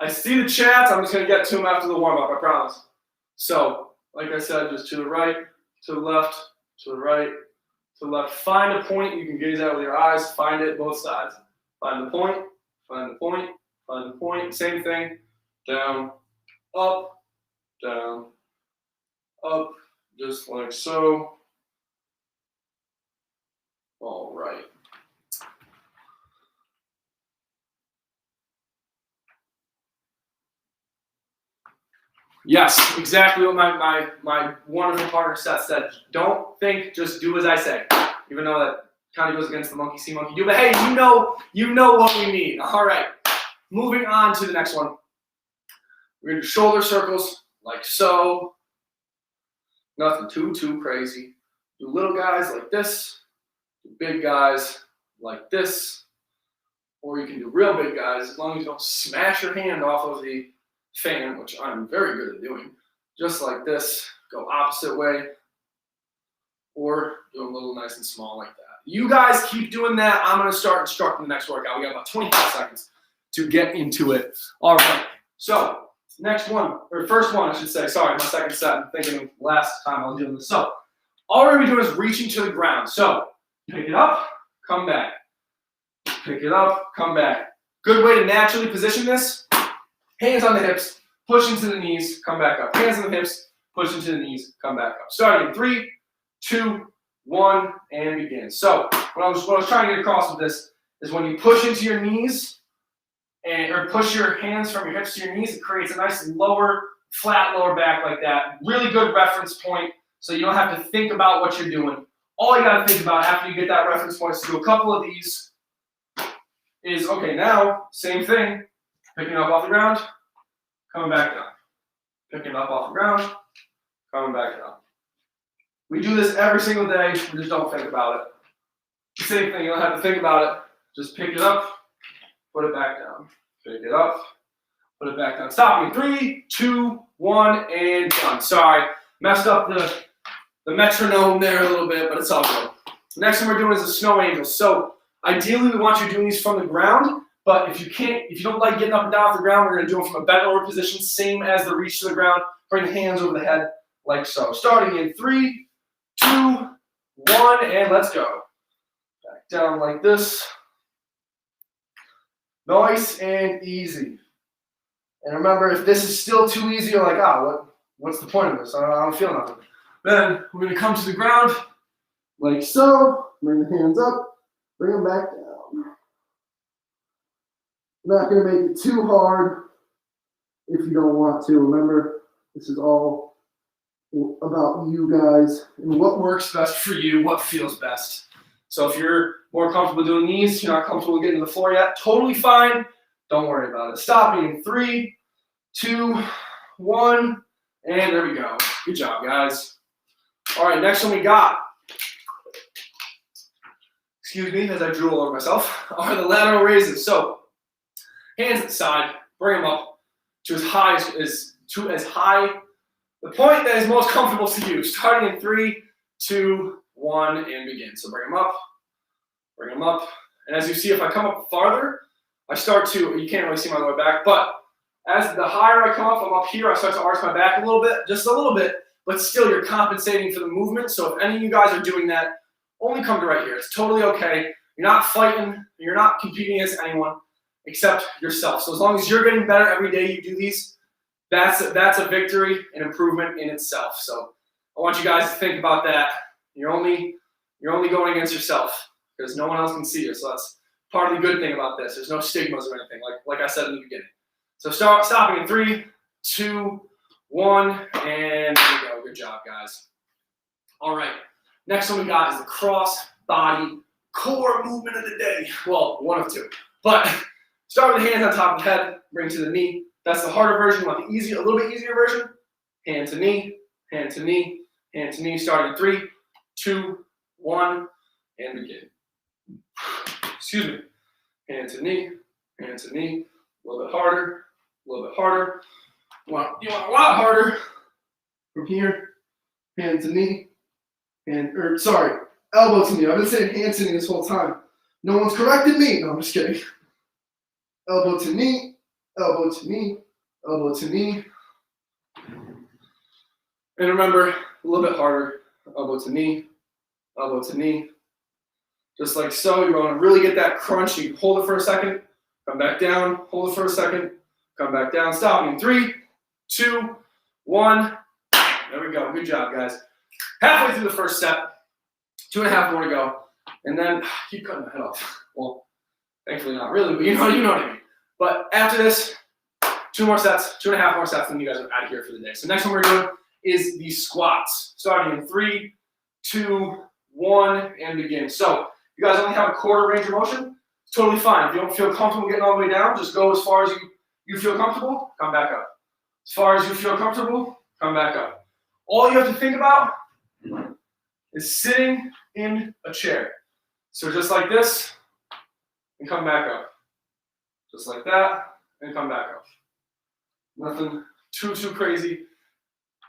I see the chats. I'm just going to get to them after the warm-up, I promise. So, like I said, just to the right, to the left, to the right, to the left. Find a point you can gaze at with your eyes. Find it both sides. Find the point, find the point, find the point. Same thing. Down, up, just like so. All right. Yes, exactly what my wonderful partner Seth said. Don't think, just do as I say. Even though that kind of goes against the monkey see, monkey do. But hey, you know what we mean. All right. Moving on to the next one. We're going to do shoulder circles like so. Nothing too crazy. Do little guys like this. Do big guys like this. Or you can do real big guys as long as you don't smash your hand off of the fan, which I'm very good at doing. Just like this. Go opposite way. Or do a little nice and small like that. You guys keep doing that. I'm going to start instructing the next workout. We got about 25 seconds to get into it. All right. So next one, or first one, I should say. Sorry, my second set. I'm thinking of last time I was doing this. So all we're going to be doing is reaching to the ground. So pick it up, come back. pick it up, come back. Good way to naturally position this. Hands on the hips, push into the knees, come back up. Hands on the hips, push into the knees, come back up. Starting in 3, 2, 1, and begin. So what I was trying to get across with this is when you push into your knees or push your hands from your hips to your knees, it creates a nice flat lower back like that. Really good reference point, so you don't have to think about what you're doing. All you got to think about after you get that reference point is to do a couple of these. Okay, now, same thing. Picking up off the ground, coming back down. Picking up off the ground, coming back down. We do this every single day. We just don't think about it. Same thing, you don't have to think about it. Just pick it up, put it back down. Pick it up, put it back down. Stopping. 3, 2, 1, and done. Sorry, messed up the metronome there a little bit, but it's all good. The next one we're doing is a snow angel. So ideally, we want you doing these from the ground, but if you don't like getting up and down off the ground, we're going to do them from a bent over position, same as the reach to the ground. Bring the hands over the head like so. Starting in 3, 2, 1, and let's go. Back down like this. Nice and easy. And remember, if this is still too easy, you're like, what's the point of this? I don't feel nothing. Then we're going to come to the ground like so. Bring the hands up. Bring them back down. Not going to make it too hard if you don't want to. Remember, this is all about you guys and what works best for you, what feels best. So if you're more comfortable doing these, you're not comfortable getting to the floor yet, totally fine. Don't worry about it. Stopping in 3, 2, 1, and there we go. Good job, guys. All right, next one we got, excuse me as I drool all over myself, are the lateral raises. So hands at the side, bring them up to as high the point that is most comfortable to you. Starting in 3, 2, 1, and begin. So bring them up, and as you see, if I come up farther, I start to, you can't really see my lower back, but as the higher I come up, I'm up here, I start to arch my back a little bit, just a little bit, but still you're compensating for the movement. So if any of you guys are doing that, only come to right here. It's totally okay. You're not fighting, you're not competing against anyone except yourself. So as long as you're getting better every day you do these, that's a victory and improvement in itself. So I want you guys to think about that. You're only going against yourself because no one else can see you. So that's part of the good thing about this. There's no stigmas or anything, like I said in the beginning. So stopping in 3, 2, 1, and there we go. Good job, guys. All right. Next one we got is the cross body core movement of the day. Well, one of two. But start with the hands on top of the head, bring to the knee. That's the harder version. You want the a little bit easier version. Hand to knee, hand to knee, hand to knee. Starting in 3, 2, 1, and begin. Excuse me. Hand to knee, hand to knee. A little bit harder, a little bit harder. You want a lot harder. From here, hand to knee, elbow to knee. I've been saying hand to knee this whole time. No one's corrected me. No, I'm just kidding. Elbow to knee, elbow to knee, elbow to knee. And remember, a little bit harder. Elbow to knee, elbow to knee. Just like so. You want to really get that crunch. You hold it for a second, come back down, hold it for a second, come back down. Stopping in 3, 2, 1. There we go. Good job, guys. Halfway through the first set, 2.5 more to go. And then keep cutting my head off. Well, thankfully not really, but you know what I mean. But after this, 2 more sets, 2.5 more sets, and you guys are out of here for the day. So next one we're doing is the squats. Starting in 3, 2, 1, and begin. So you guys only have a quarter range of motion. It's totally fine. If you don't feel comfortable getting all the way down, just go as far as you feel comfortable, come back up. As far as you feel comfortable, come back up. All you have to think about is sitting in a chair. So just like this, and come back up. Just like that, and come back up. Nothing too crazy.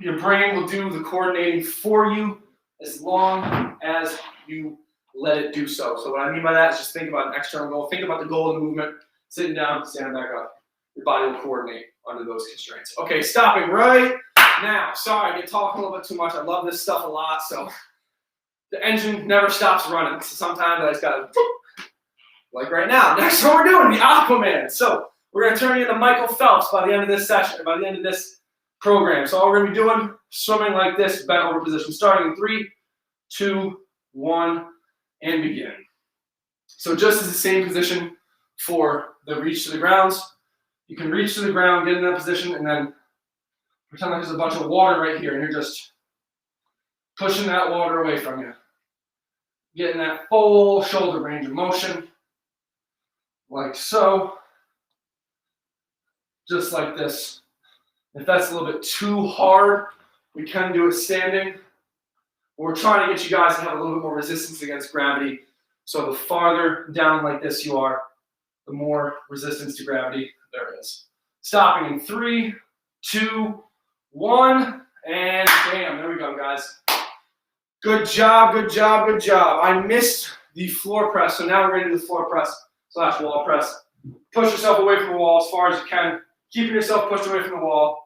Your brain will do the coordinating for you as long as you let it do so. So what I mean by that is just think about an external goal. Think about the goal of the movement. Sitting down, standing back up. Your body will coordinate under those constraints. Okay, stopping right now. Sorry, I get talking a little bit too much. I love this stuff a lot, so the engine never stops running. So sometimes I just gotta like right now. Next one we're doing, the Aquaman. So we're gonna turn you into Michael Phelps by the end of this session, by the end of this program. So all we're gonna be doing, swimming like this, bent over position, starting in 3, 2, 1, and begin. So just as the same position for the reach to the grounds, you can reach to the ground, get in that position, and then pretend like there's a bunch of water right here, and you're just pushing that water away from you. Getting that full shoulder range of motion, like so, just like this. If that's a little bit too hard, we can do it standing. We're trying to get you guys to have a little bit more resistance against gravity. So the farther down like this you are, the more resistance to gravity there is. Stopping in 3, 2, 1, and bam, there we go, guys. Good job, good job, good job. I missed the floor press, so now we're going to do the floor press / wall press. Push yourself away from the wall as far as you can, keeping yourself pushed away from the wall.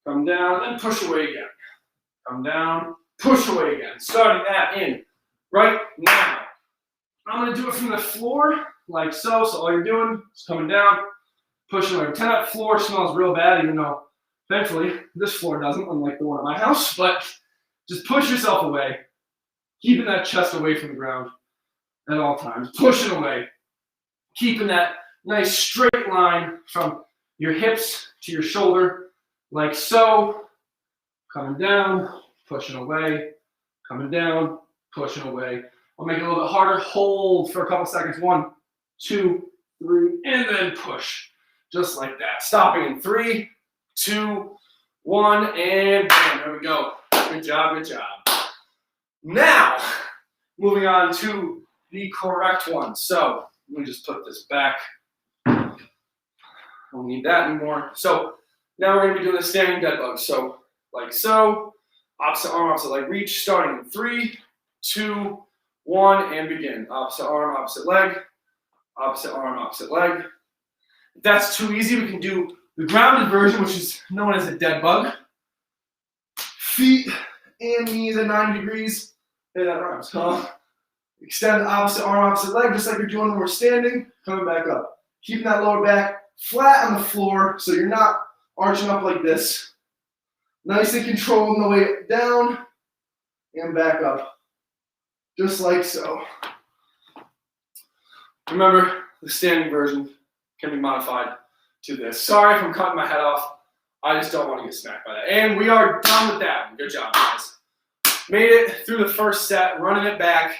Come down, then push away again. Come down, push away again. Starting that in right now. I'm going to do it from the floor, like so. So all you're doing is coming down, pushing away. Pretend that floor smells real bad, even though, thankfully, this floor doesn't, unlike the one at my house. But just push yourself away, keeping that chest away from the ground at all times. Pushing away, keeping that nice straight line from your hips to your shoulder, like so. Coming down, pushing away, coming down, pushing away. I'll make it a little bit harder. Hold for a couple seconds. 1, 2, 3, and then push. Just like that. Stopping in 3, 2, 1, and bam, there we go. Good job, good job. Now, moving on to the correct one. So, let me just put this back. Don't need that anymore. So, now we're going to be doing the standing dead bug. So, like so. Opposite arm, opposite leg reach. Starting in 3, 2, 1, and begin. Opposite arm, opposite leg. Opposite arm, opposite leg. If that's too easy, we can do the grounded version, which is known as a dead bug. Feet and knees at 90 degrees. Hey, that rhymes, huh? Extend the opposite arm, opposite leg, just like you're doing when we're standing. Coming back up. Keeping that lower back flat on the floor so you're not arching up like this. Nice and controlled on the way down and back up. Just like so. Remember, the standing version can be modified to this. Sorry if I'm cutting my head off. I just don't want to get smacked by that. And we are done with that. Good job, guys. Made it through the first set, running it back,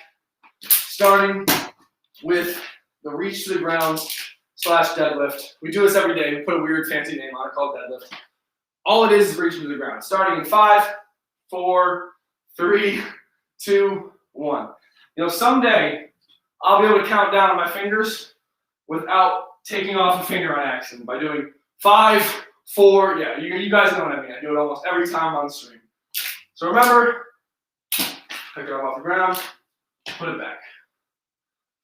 starting with the reach to the ground / deadlift. We do this every day. We put a weird fancy name on it called deadlift. All it is reaching to the ground. Starting in 5, 4, 3, 2, 1. You know, someday I'll be able to count down on my fingers without taking off a finger on accident by doing 5, 4. Yeah, you guys know what I mean. I do it almost every time on the stream. So remember, pick it up off the ground, put it back.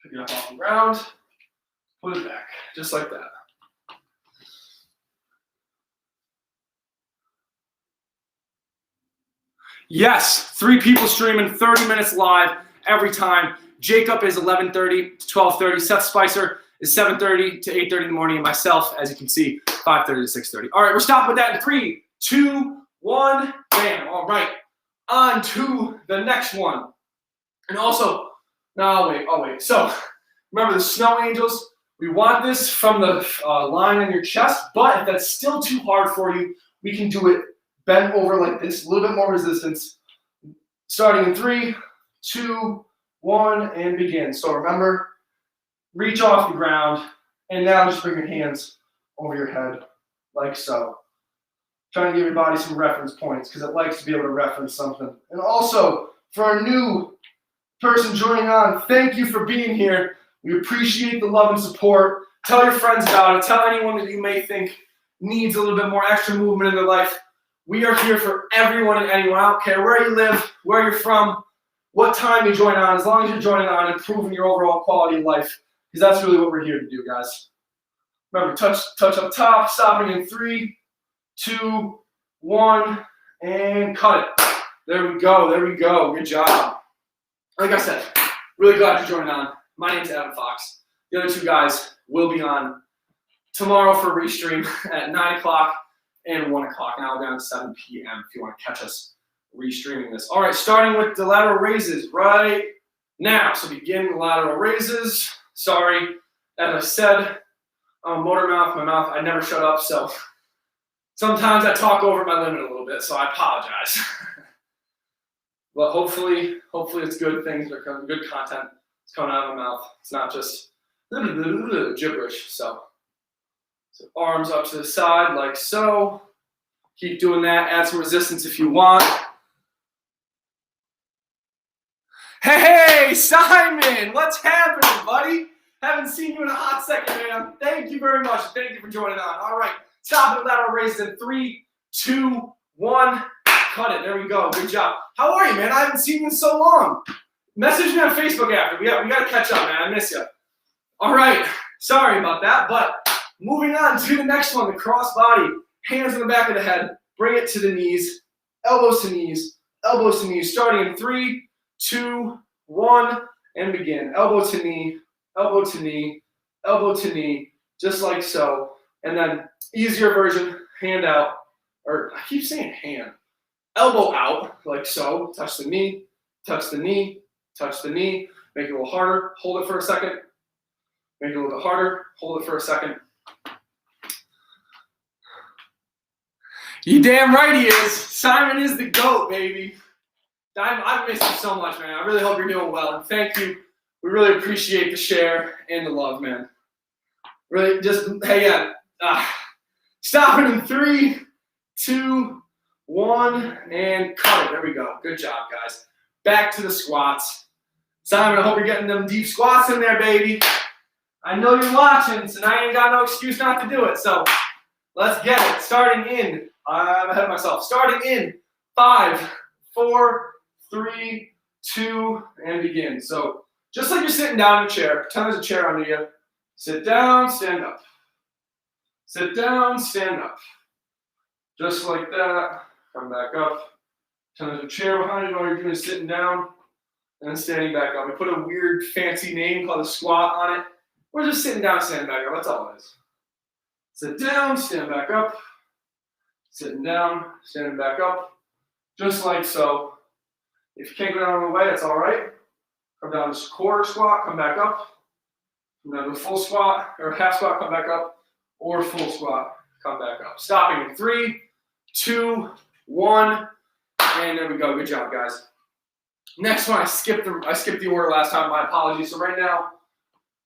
Pick it up off the ground, put it back. Just like that. Yes, 3 people streaming, 30 minutes live every time. Jacob is 11:30 to 12:30. Seth Spicer is 7:30 to 8:30 in the morning. And myself, as you can see, 5:30 to 6:30. All right, we're stopping with that in 3, 2, 1. Bam. All right, on to the next one. And also, no, I'll wait. So remember the snow angels. We want this from the line on your chest, but if that's still too hard for you, we can do it bent over like this, a little bit more resistance. Starting in 3, 2, 1, and begin. So remember, reach off the ground, and now just bring your hands over your head, like so. Trying to give your body some reference points, because it likes to be able to reference something. And also, for our new person joining on, thank you for being here. We appreciate the love and support. Tell your friends about it. Tell anyone that you may think needs a little bit more extra movement in their life. We are here for everyone and anyone. I don't care where you live, where you're from, what time you join on, as long as you're joining on, improving your overall quality of life, because that's really what we're here to do, guys. Remember, touch up top, stopping in 3, 2, 1, and cut it. There we go. Good job. Like I said, really glad you're joining on. My name's Adam Fox. The other two guys will be on tomorrow for restream at 9 o'clock and 1 o'clock. Now we're down to 7 p.m. if you want to catch us restreaming this. All right, starting with the lateral raises right now. So begin the lateral raises. Sorry, as I said, motor mouth, my mouth, I never shut up, so sometimes I talk over my limit a little bit, so I apologize. But hopefully it's good things are coming, good content is coming out of my mouth. It's not just gibberish. So arms up to the side like so. Keep doing that. Add some resistance if you want. Hey, Simon, what's happening, buddy? Haven't seen you in a hot second, man. Thank you very much. Thank you for joining on. All right, stop it, lateral raises in 3, 2, 1. Cut it. There we go. Good job. How are you, man? I haven't seen you in so long. Message me on Facebook after. We got to catch up, man. I miss you. All right. Sorry about that, but moving on to the next one, the cross body. Hands in the back of the head. Bring it to the knees. Elbows to knees. Elbows to knees. Starting in 3, 2, 1, and begin. Elbow to knee. Elbow to knee. Elbow to knee. Just like so. And then easier version, hand out. Or I keep saying hand. Elbow out, like so. Touch the knee, touch the knee, touch the knee. Make it a little harder. Hold it for a second. Make it a little bit harder. Hold it for a second. You damn right he is. Simon is the GOAT, baby. I've missed you so much, man. I really hope you're doing well. And thank you. We really appreciate the share and the love, man. Really, just, hey, yeah. Stop it in 3, 2, 1, and cut it. There we go. Good job, guys. Back to the squats. Simon, I hope you're getting them deep squats in there, baby. I know you're watching, so now you ain't got no excuse not to do it. So let's get it. Starting in, I'm ahead of myself. Starting in 5, 4, 3, 2, and begin. So just like you're sitting down in a chair, pretend there's a chair under you. Sit down, stand up. Sit down, stand up. Just like that. Come back up. Turn there's a chair behind you. All you're doing is sitting down and then standing back up. We put a weird fancy name called a squat on it. We're just sitting down, standing back up. That's all it is. Sit down, stand back up. Sitting down, standing back up. Just like so. If you can't go down all the way, that's all right. Come down to quarter squat, come back up. Come down to a full squat, or half squat, come back up. Or full squat, come back up. Stopping in 3, 2, 1, and there we go. Good job, guys. Next one, I skipped the order last time. My apologies. So right now,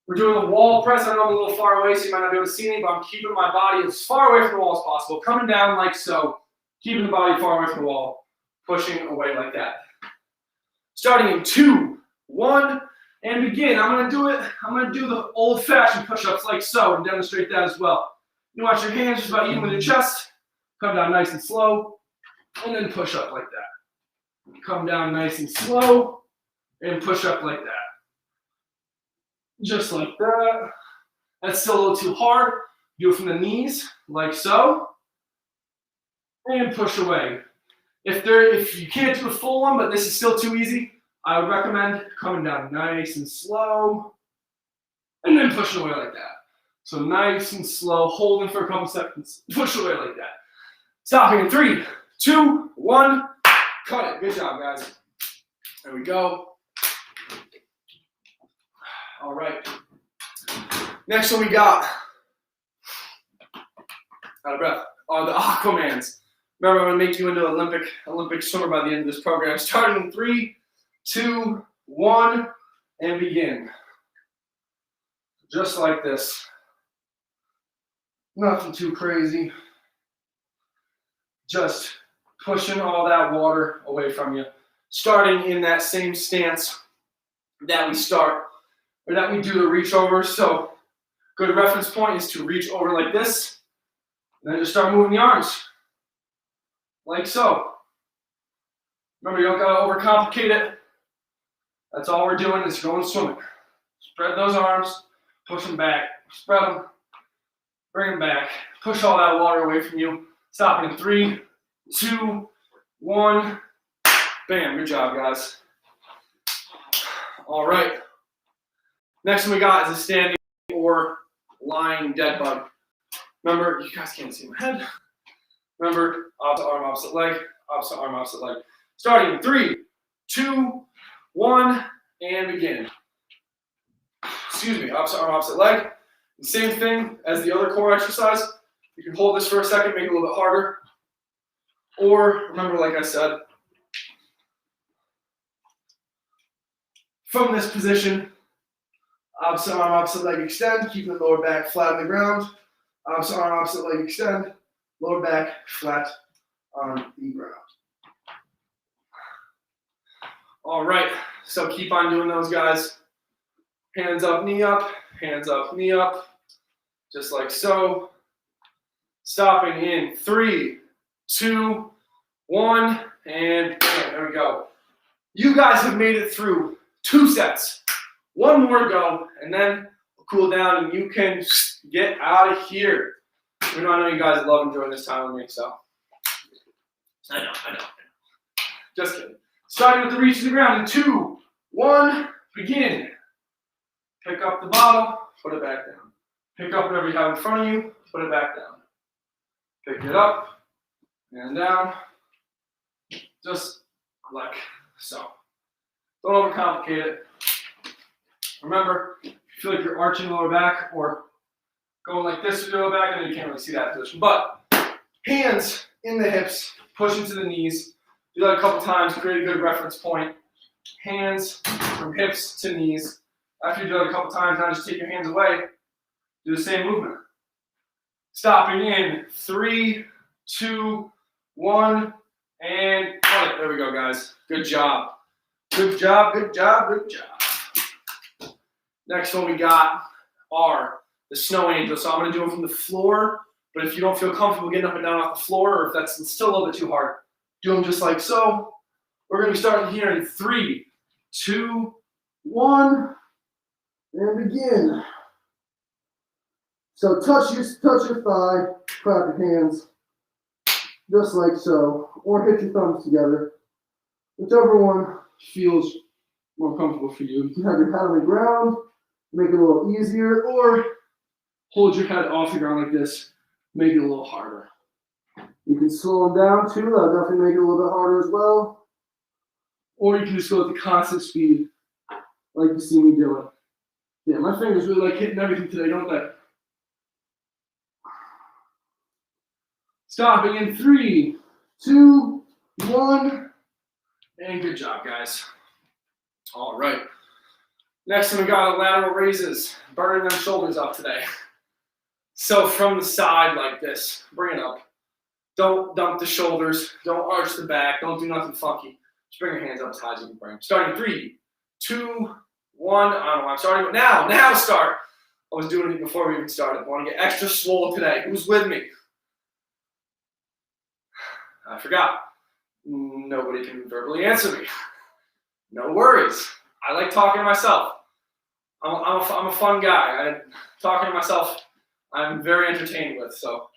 we're doing a wall press. I know I'm a little far away, so you might not be able to see me, but I'm keeping my body as far away from the wall as possible. Coming down like so, keeping the body far away from the wall, pushing away like that. Starting in 2, 1, and begin. I'm going to do the old-fashioned push-ups like so and demonstrate that as well. You want your hands just about even with your chest. Come down nice and slow, and then push up like that. Come down nice and slow, and push up like that. Just like that. That's still a little too hard. Do it from the knees, like so, and push away. If you can't do a full one, but this is still too easy, I would recommend coming down nice and slow, and then pushing away like that. So nice and slow, holding for a couple seconds, push away like that. Stopping in 3, 2, 1, cut it. Good job, guys. There we go. All right. Next one we got, out of breath, are the Aquamans. Remember, I'm going to make you into an Olympic swimmer by the end of this program. Starting in 3, 2, 1, and begin. Just like this. Nothing too crazy. Just pushing all that water away from you. Starting in that same stance that we do the reach over. So, good reference point is to reach over like this. And then just start moving the arms. Like so. Remember, you don't got to overcomplicate it. That's all we're doing is going swimming. Spread those arms, push them back, spread them, bring them back, push all that water away from you. Stopping in 3, 2, 1, bam, good job, guys. All right. Next one we got is a standing or lying dead bug. Remember, you guys can't see my head. Remember, opposite arm, opposite leg, opposite arm, opposite leg. Starting in 3, 2, 1, and begin. Excuse me, opposite arm, opposite leg. The same thing as the other core exercise. You can hold this for a second, make it a little bit harder. Or, remember, like I said, from this position, opposite arm, opposite leg extend, keep the lower back flat on the ground. Opposite arm, opposite leg extend, lower back flat on the ground. All right, so keep on doing those, guys. Hands up, knee up, just like so. Stopping in 3, 2, 1, and bam, there we go. You guys have made it through 2 sets. 1 more to go, and then we'll cool down, and you can get out of here. I know you guys love enjoying this time with me, so. I know. Just kidding. Starting with the reach to the ground in 2, 1, begin. Pick up the bottle, put it back down. Pick up whatever you have in front of you, put it back down. Pick it up and down, just like so. Don't overcomplicate it. Remember, if you feel like you're arching lower back or going like this with your lower back, I know you can't really see that position, but hands in the hips, push into the knees. Do that a couple times, create a good reference point. Hands from hips to knees. After you do that a couple times, now just take your hands away. Do the same movement. Stopping in 3, 2, 1, and cut it. There we go, guys. Good job. Good job. Next one we got are the snow angels. So I'm going to do them from the floor, but if you don't feel comfortable getting up and down off the floor, or if that's still a little bit too hard, do them just like so. We're going to be starting here in 3, 2, 1, and begin. So touch your thigh, clap your hands, just like so, or hit your thumbs together. Whichever one feels more comfortable for you. You can have your head on the ground, make it a little easier, or hold your head off the ground like this, make it a little harder. You can slow them down too, that'll definitely make it a little bit harder as well. Or you can just go at the constant speed, like you see me doing. Yeah, my fingers really like hitting everything today, don't they? Stopping in 3, 2, 1, and good job, guys. All right. Next one, we got lateral raises, burning them shoulders up today. So from the side like this, bring it up. Don't dump the shoulders, don't arch the back, don't do nothing funky. Just bring your hands up as high as you can bring. Starting 3, 2, 1. I don't know why I'm starting, but now start. I was doing it before we even started. I want to get extra swole today. Who's with me? I forgot. Nobody can verbally answer me. No worries. I like talking to myself. I'm a fun guy. Talking to myself, I'm very entertaining with. So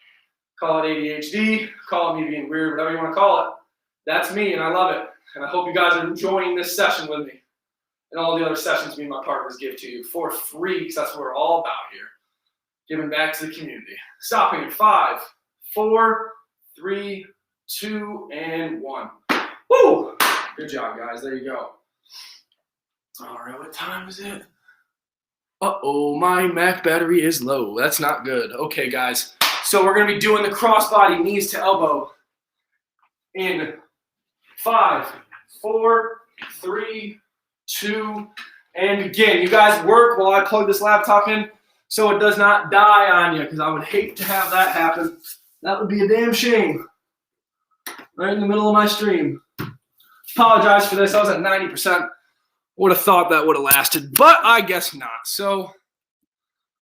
call it ADHD, call it me being weird, whatever you want to call it. That's me, and I love it. And I hope you guys are enjoying this session with me and all the other sessions me and my partners give to you for free, because that's what we're all about here. Giving back to the community. Stopping in 5, 4, 3, 2, and 1. Woo! Good job, guys. There you go. All right, what time is it? Uh-oh, my Mac battery is low. That's not good. Okay, guys. So we're going to be doing the crossbody, knees to elbow, in 5, 4, 3, 2, and begin. You guys work while I plug this laptop in so it does not die on you, because I would hate to have that happen. That would be a damn shame. Right in the middle of my stream. Apologize for this. I was at 90%. Would have thought that would have lasted, but I guess not. So,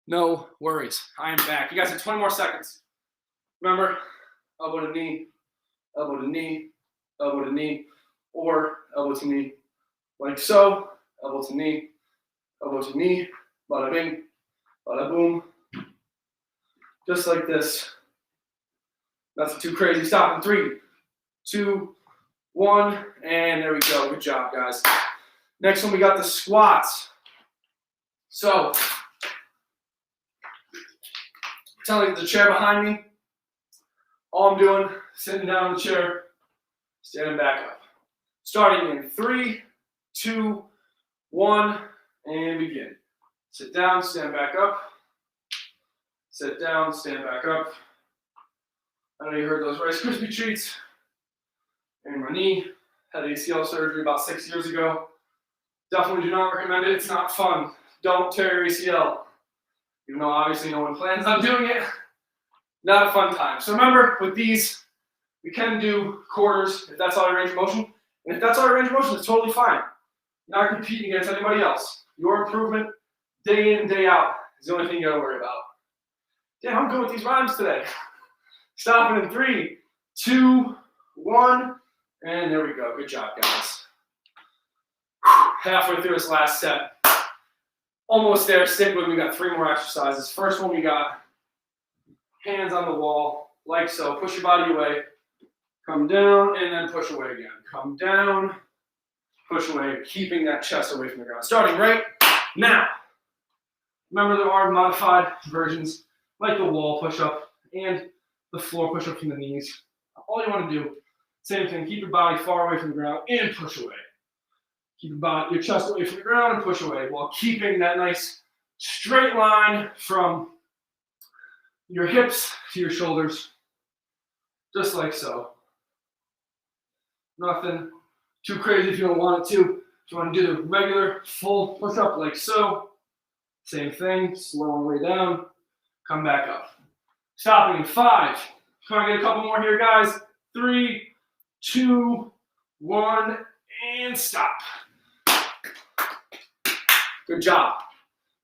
no worries. I am back. You guys have 20 more seconds. Remember, elbow to knee, elbow to knee, elbow to knee, or elbow to knee. Like so, elbow to knee, bada bing, bada boom. Just like this. Nothing too crazy. Stop in 3, 2, 1, and there we go. Good job, guys. Next one, we got the squats. So, Pretend like there's a chair behind me. All I'm doing, sitting down in the chair, standing back up. Starting in 3, 2, 1, and begin. Sit down, stand back up. Sit down, stand back up. I know you heard those Rice Krispie treats. And my knee, had ACL surgery about 6 years ago. Definitely do not recommend it. It's not fun. Don't tear your ACL. Even though obviously no one plans on doing it. Not a fun time. So remember, with these, we can do quarters if that's all your range of motion. And if that's all your range of motion, it's totally fine. You're not competing against anybody else. Your improvement, day in and day out, is the only thing you gotta worry about. Damn, I'm good with these rhymes today. Stopping in 3, 2, 1, and there we go. Good job, guys. Halfway through this last set. Almost there. Stick with me. We got 3 more exercises. First one we got hands on the wall, like so. Push your body away. Come down, and then push away again. Come down, push away, keeping that chest away from the ground. Starting right now. Remember, there are modified versions, like the wall push-up and the floor push-up from the knees. All you want to do, same thing, keep your body far away from the ground and push away. Keep your chest away from the ground and push away while keeping that nice straight line from your hips to your shoulders, just like so. Nothing too crazy if you don't want it to. If you want to do the regular full push-up like so, same thing, slow way down, come back up. Stopping in 5. Come on, get a couple more here, guys. 3, 2, 1, and stop. Good job.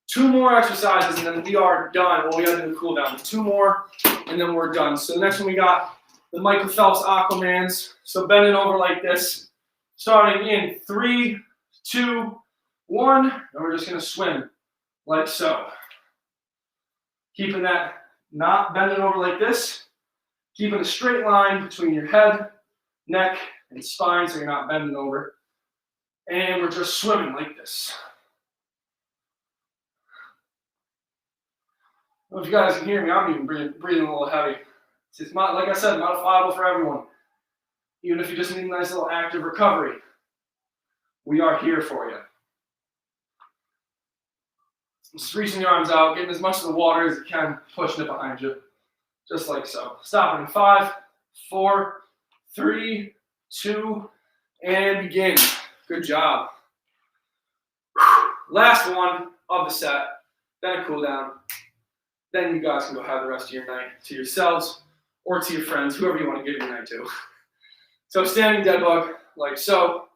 2 more exercises, and then we are done. Well, we got to do a cool down. 2 more, and then we're done. So the next one we got the Michael Phelps Aquamans. So bending over like this. Starting in 3, 2, 1, and we're just going to swim like so. Keeping that, not bending over like this. Keeping a straight line between your head, neck, and spine so you're not bending over. And we're just swimming like this. I don't know if you guys can hear me, I'm even breathing a little heavy. It's like I said, modifiable for everyone. Even if you just need a nice little active recovery, we are here for you. Just reaching your arms out, getting as much of the water as you can, pushing it behind you, just like so. Stopping in 5, 4, 3, 2, and begin. Good job. Last one of the set, then a cool down. Then you guys can go have the rest of your night to yourselves or to your friends, whoever you want to give your night to. So standing dead bug, like so.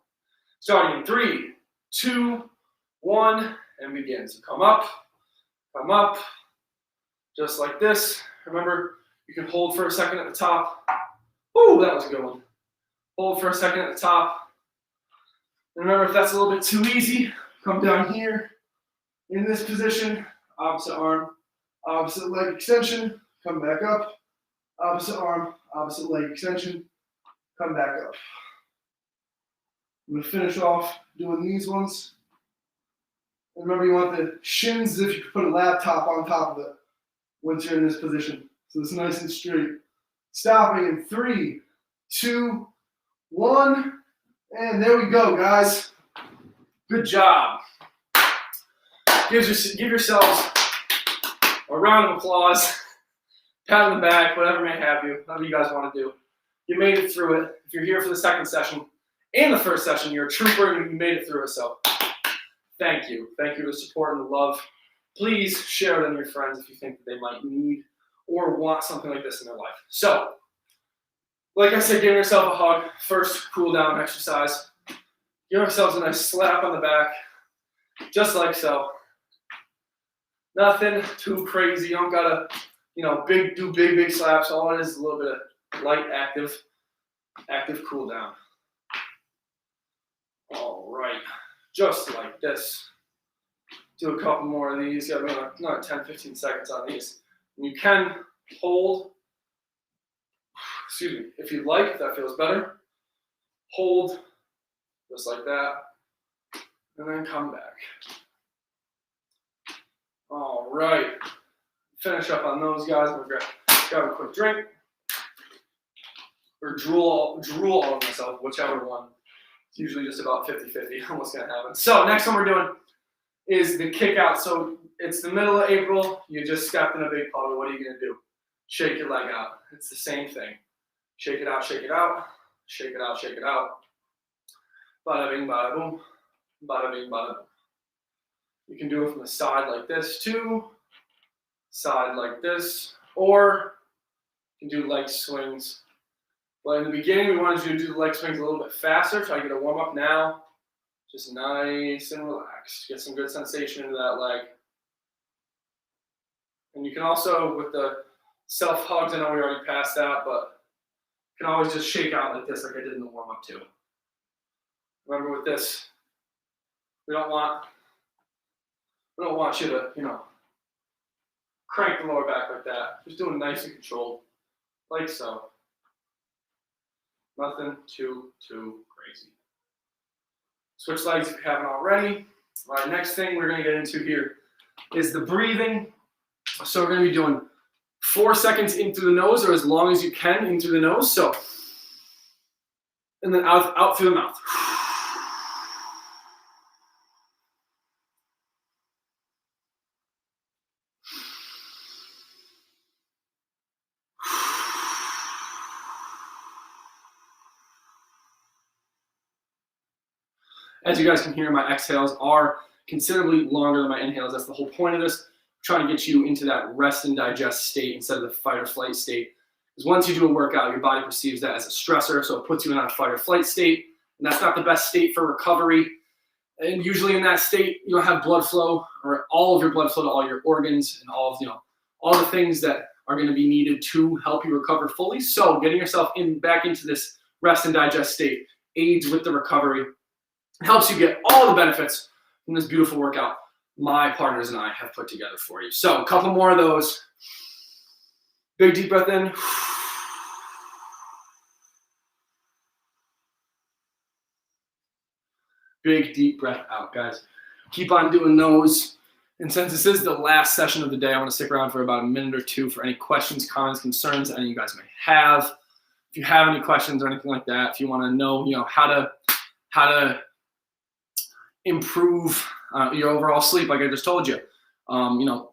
Starting in 3, 2, 1, and begin. So come up, just like this. Remember, you can hold for a second at the top. Ooh, that was a good one. Hold for a second at the top. And remember, if that's a little bit too easy, come down here in this position, opposite arm, opposite leg extension, come back up, opposite arm, opposite leg extension, come back up. I'm going to finish off doing these ones. And remember, you want the shins as if you could put a laptop on top of it once you're in this position. So it's nice and straight. Stopping in 3, 2, 1, and there we go, guys. Good job. Give yourselves a round of applause, pat on the back, whatever may have you, whatever you guys want to do. You made it through it. If you're here for the second session and the first session, you're a trooper and you made it through it. So thank you. Thank you for the support and the love. Please share it with your friends if you think that they might need or want something like this in their life. So, like I said, give yourself a hug. First cool down exercise. Give yourselves a nice slap on the back, just like so. Nothing too crazy. You don't gotta, do big slaps. All it is a little bit of light, active cool down. All right, just like this. Do a couple more of these. You got another 10, 15 seconds on these. And you can hold, if you'd like, if that feels better. Hold, just like that, and then come back. All right, finish up on those guys. I'm gonna grab a quick drink or drool all over myself, whichever one. It's usually just about 50-50 on what's gonna happen. So next one we're doing is the kick out. So it's the middle of April. You just stepped in a big puddle. What are you gonna do? Shake your leg out. It's the same thing. Shake it out, shake it out, shake it out, shake it out. Bada bing, bada boom, bada bing, bada boom. You can do it from the side like this too, side like this, or you can do leg swings. But in the beginning, we wanted you to do the leg swings a little bit faster. Try to get a warm up now. Just nice and relaxed. Get some good sensation into that leg. And you can also, with the self hugs, I know we already passed that, but you can always just shake out like this, like I did in the warm up too. Remember with this, we don't want you to, crank the lower back like that. Just doing nice and controlled, like so. Nothing too crazy. Switch legs if you haven't already. All right, next thing we're gonna get into here is the breathing. So we're gonna be doing 4 seconds in through the nose, or as long as you can in through the nose. So, and then out through the mouth. As you guys can hear, my exhales are considerably longer than my inhales. That's the whole point of this. I'm trying to get you into that rest and digest state instead of the fight or flight state. Because once you do a workout, your body perceives that as a stressor, so it puts you in a fight or flight state. And that's not the best state for recovery. And usually in that state, you'll have blood flow, or all of your blood flow to all your organs and all of, all the things that are going to be needed to help you recover fully. So getting yourself back into this rest and digest state aids with the recovery. It helps you get all the benefits from this beautiful workout my partners and I have put together for you. So a couple more of those. Big deep breath in. Big deep breath out, guys. Keep on doing those. And since this is the last session of the day, I want to stick around for about a minute or two for any questions, comments, concerns any of you guys may have. If you have any questions or anything like that, if you want to know, how to improve your overall sleep, like I just told you,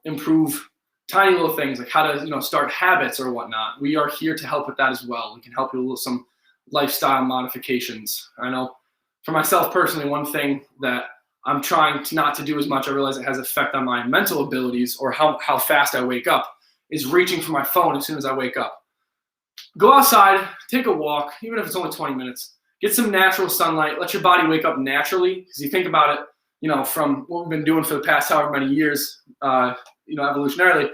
improve tiny little things like how to, start habits or whatnot. We are here to help with that as well. We can help you with some lifestyle modifications. I know for myself personally, one thing that I'm trying not to do as much, I realize it has effect on my mental abilities or how fast I wake up, is reaching for my phone as soon as I wake up. Go outside, take a walk, even if it's only 20 minutes. Get some natural sunlight. Let your body wake up naturally. Because you think about it, from what we've been doing for the past however many years, evolutionarily.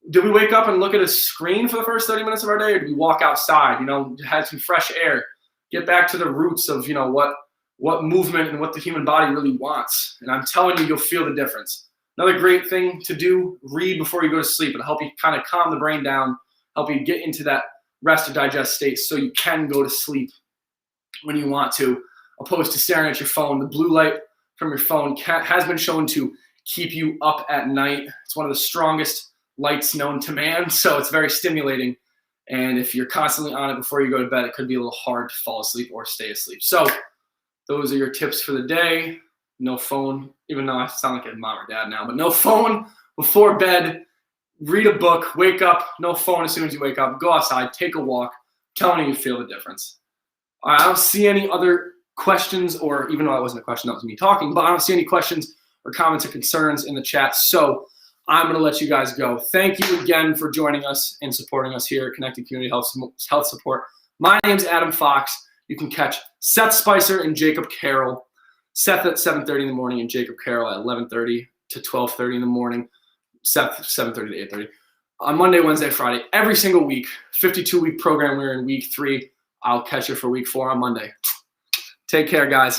Did we wake up and look at a screen for the first 30 minutes of our day, or did we walk outside, have some fresh air, get back to the roots of, what movement and what the human body really wants? And I'm telling you, you'll feel the difference. Another great thing to do, read before you go to sleep. It'll help you kind of calm the brain down, help you get into that rest or digest state so you can go to sleep when you want to, opposed to staring at your phone. The blue light from your phone has been shown to keep you up at night. It's one of the strongest lights known to man, so it's very stimulating. And if you're constantly on it before you go to bed, it could be a little hard to fall asleep or stay asleep. So those are your tips for the day. No phone, even though I sound like a mom or dad now, but no phone before bed. Read a book, wake up, no phone as soon as you wake up. Go outside, take a walk. I'm telling you, feel the difference. All right, I don't see any other questions, or even though that wasn't a question, that was me talking, but I don't see any questions or comments or concerns in the chat. So I'm going to let you guys go. Thank you again for joining us and supporting us here at Connected Community Health Support. My name's Adam Fox. You can catch Seth Spicer and Jacob Carroll. Seth at 7:30 in the morning and Jacob Carroll at 11:30 to 12:30 in the morning. Seth 7:30 to 8:30 on Monday, Wednesday, Friday, every single week. 52-week program. We're in week 3. I'll catch you for week 4 on Monday. Take care, guys.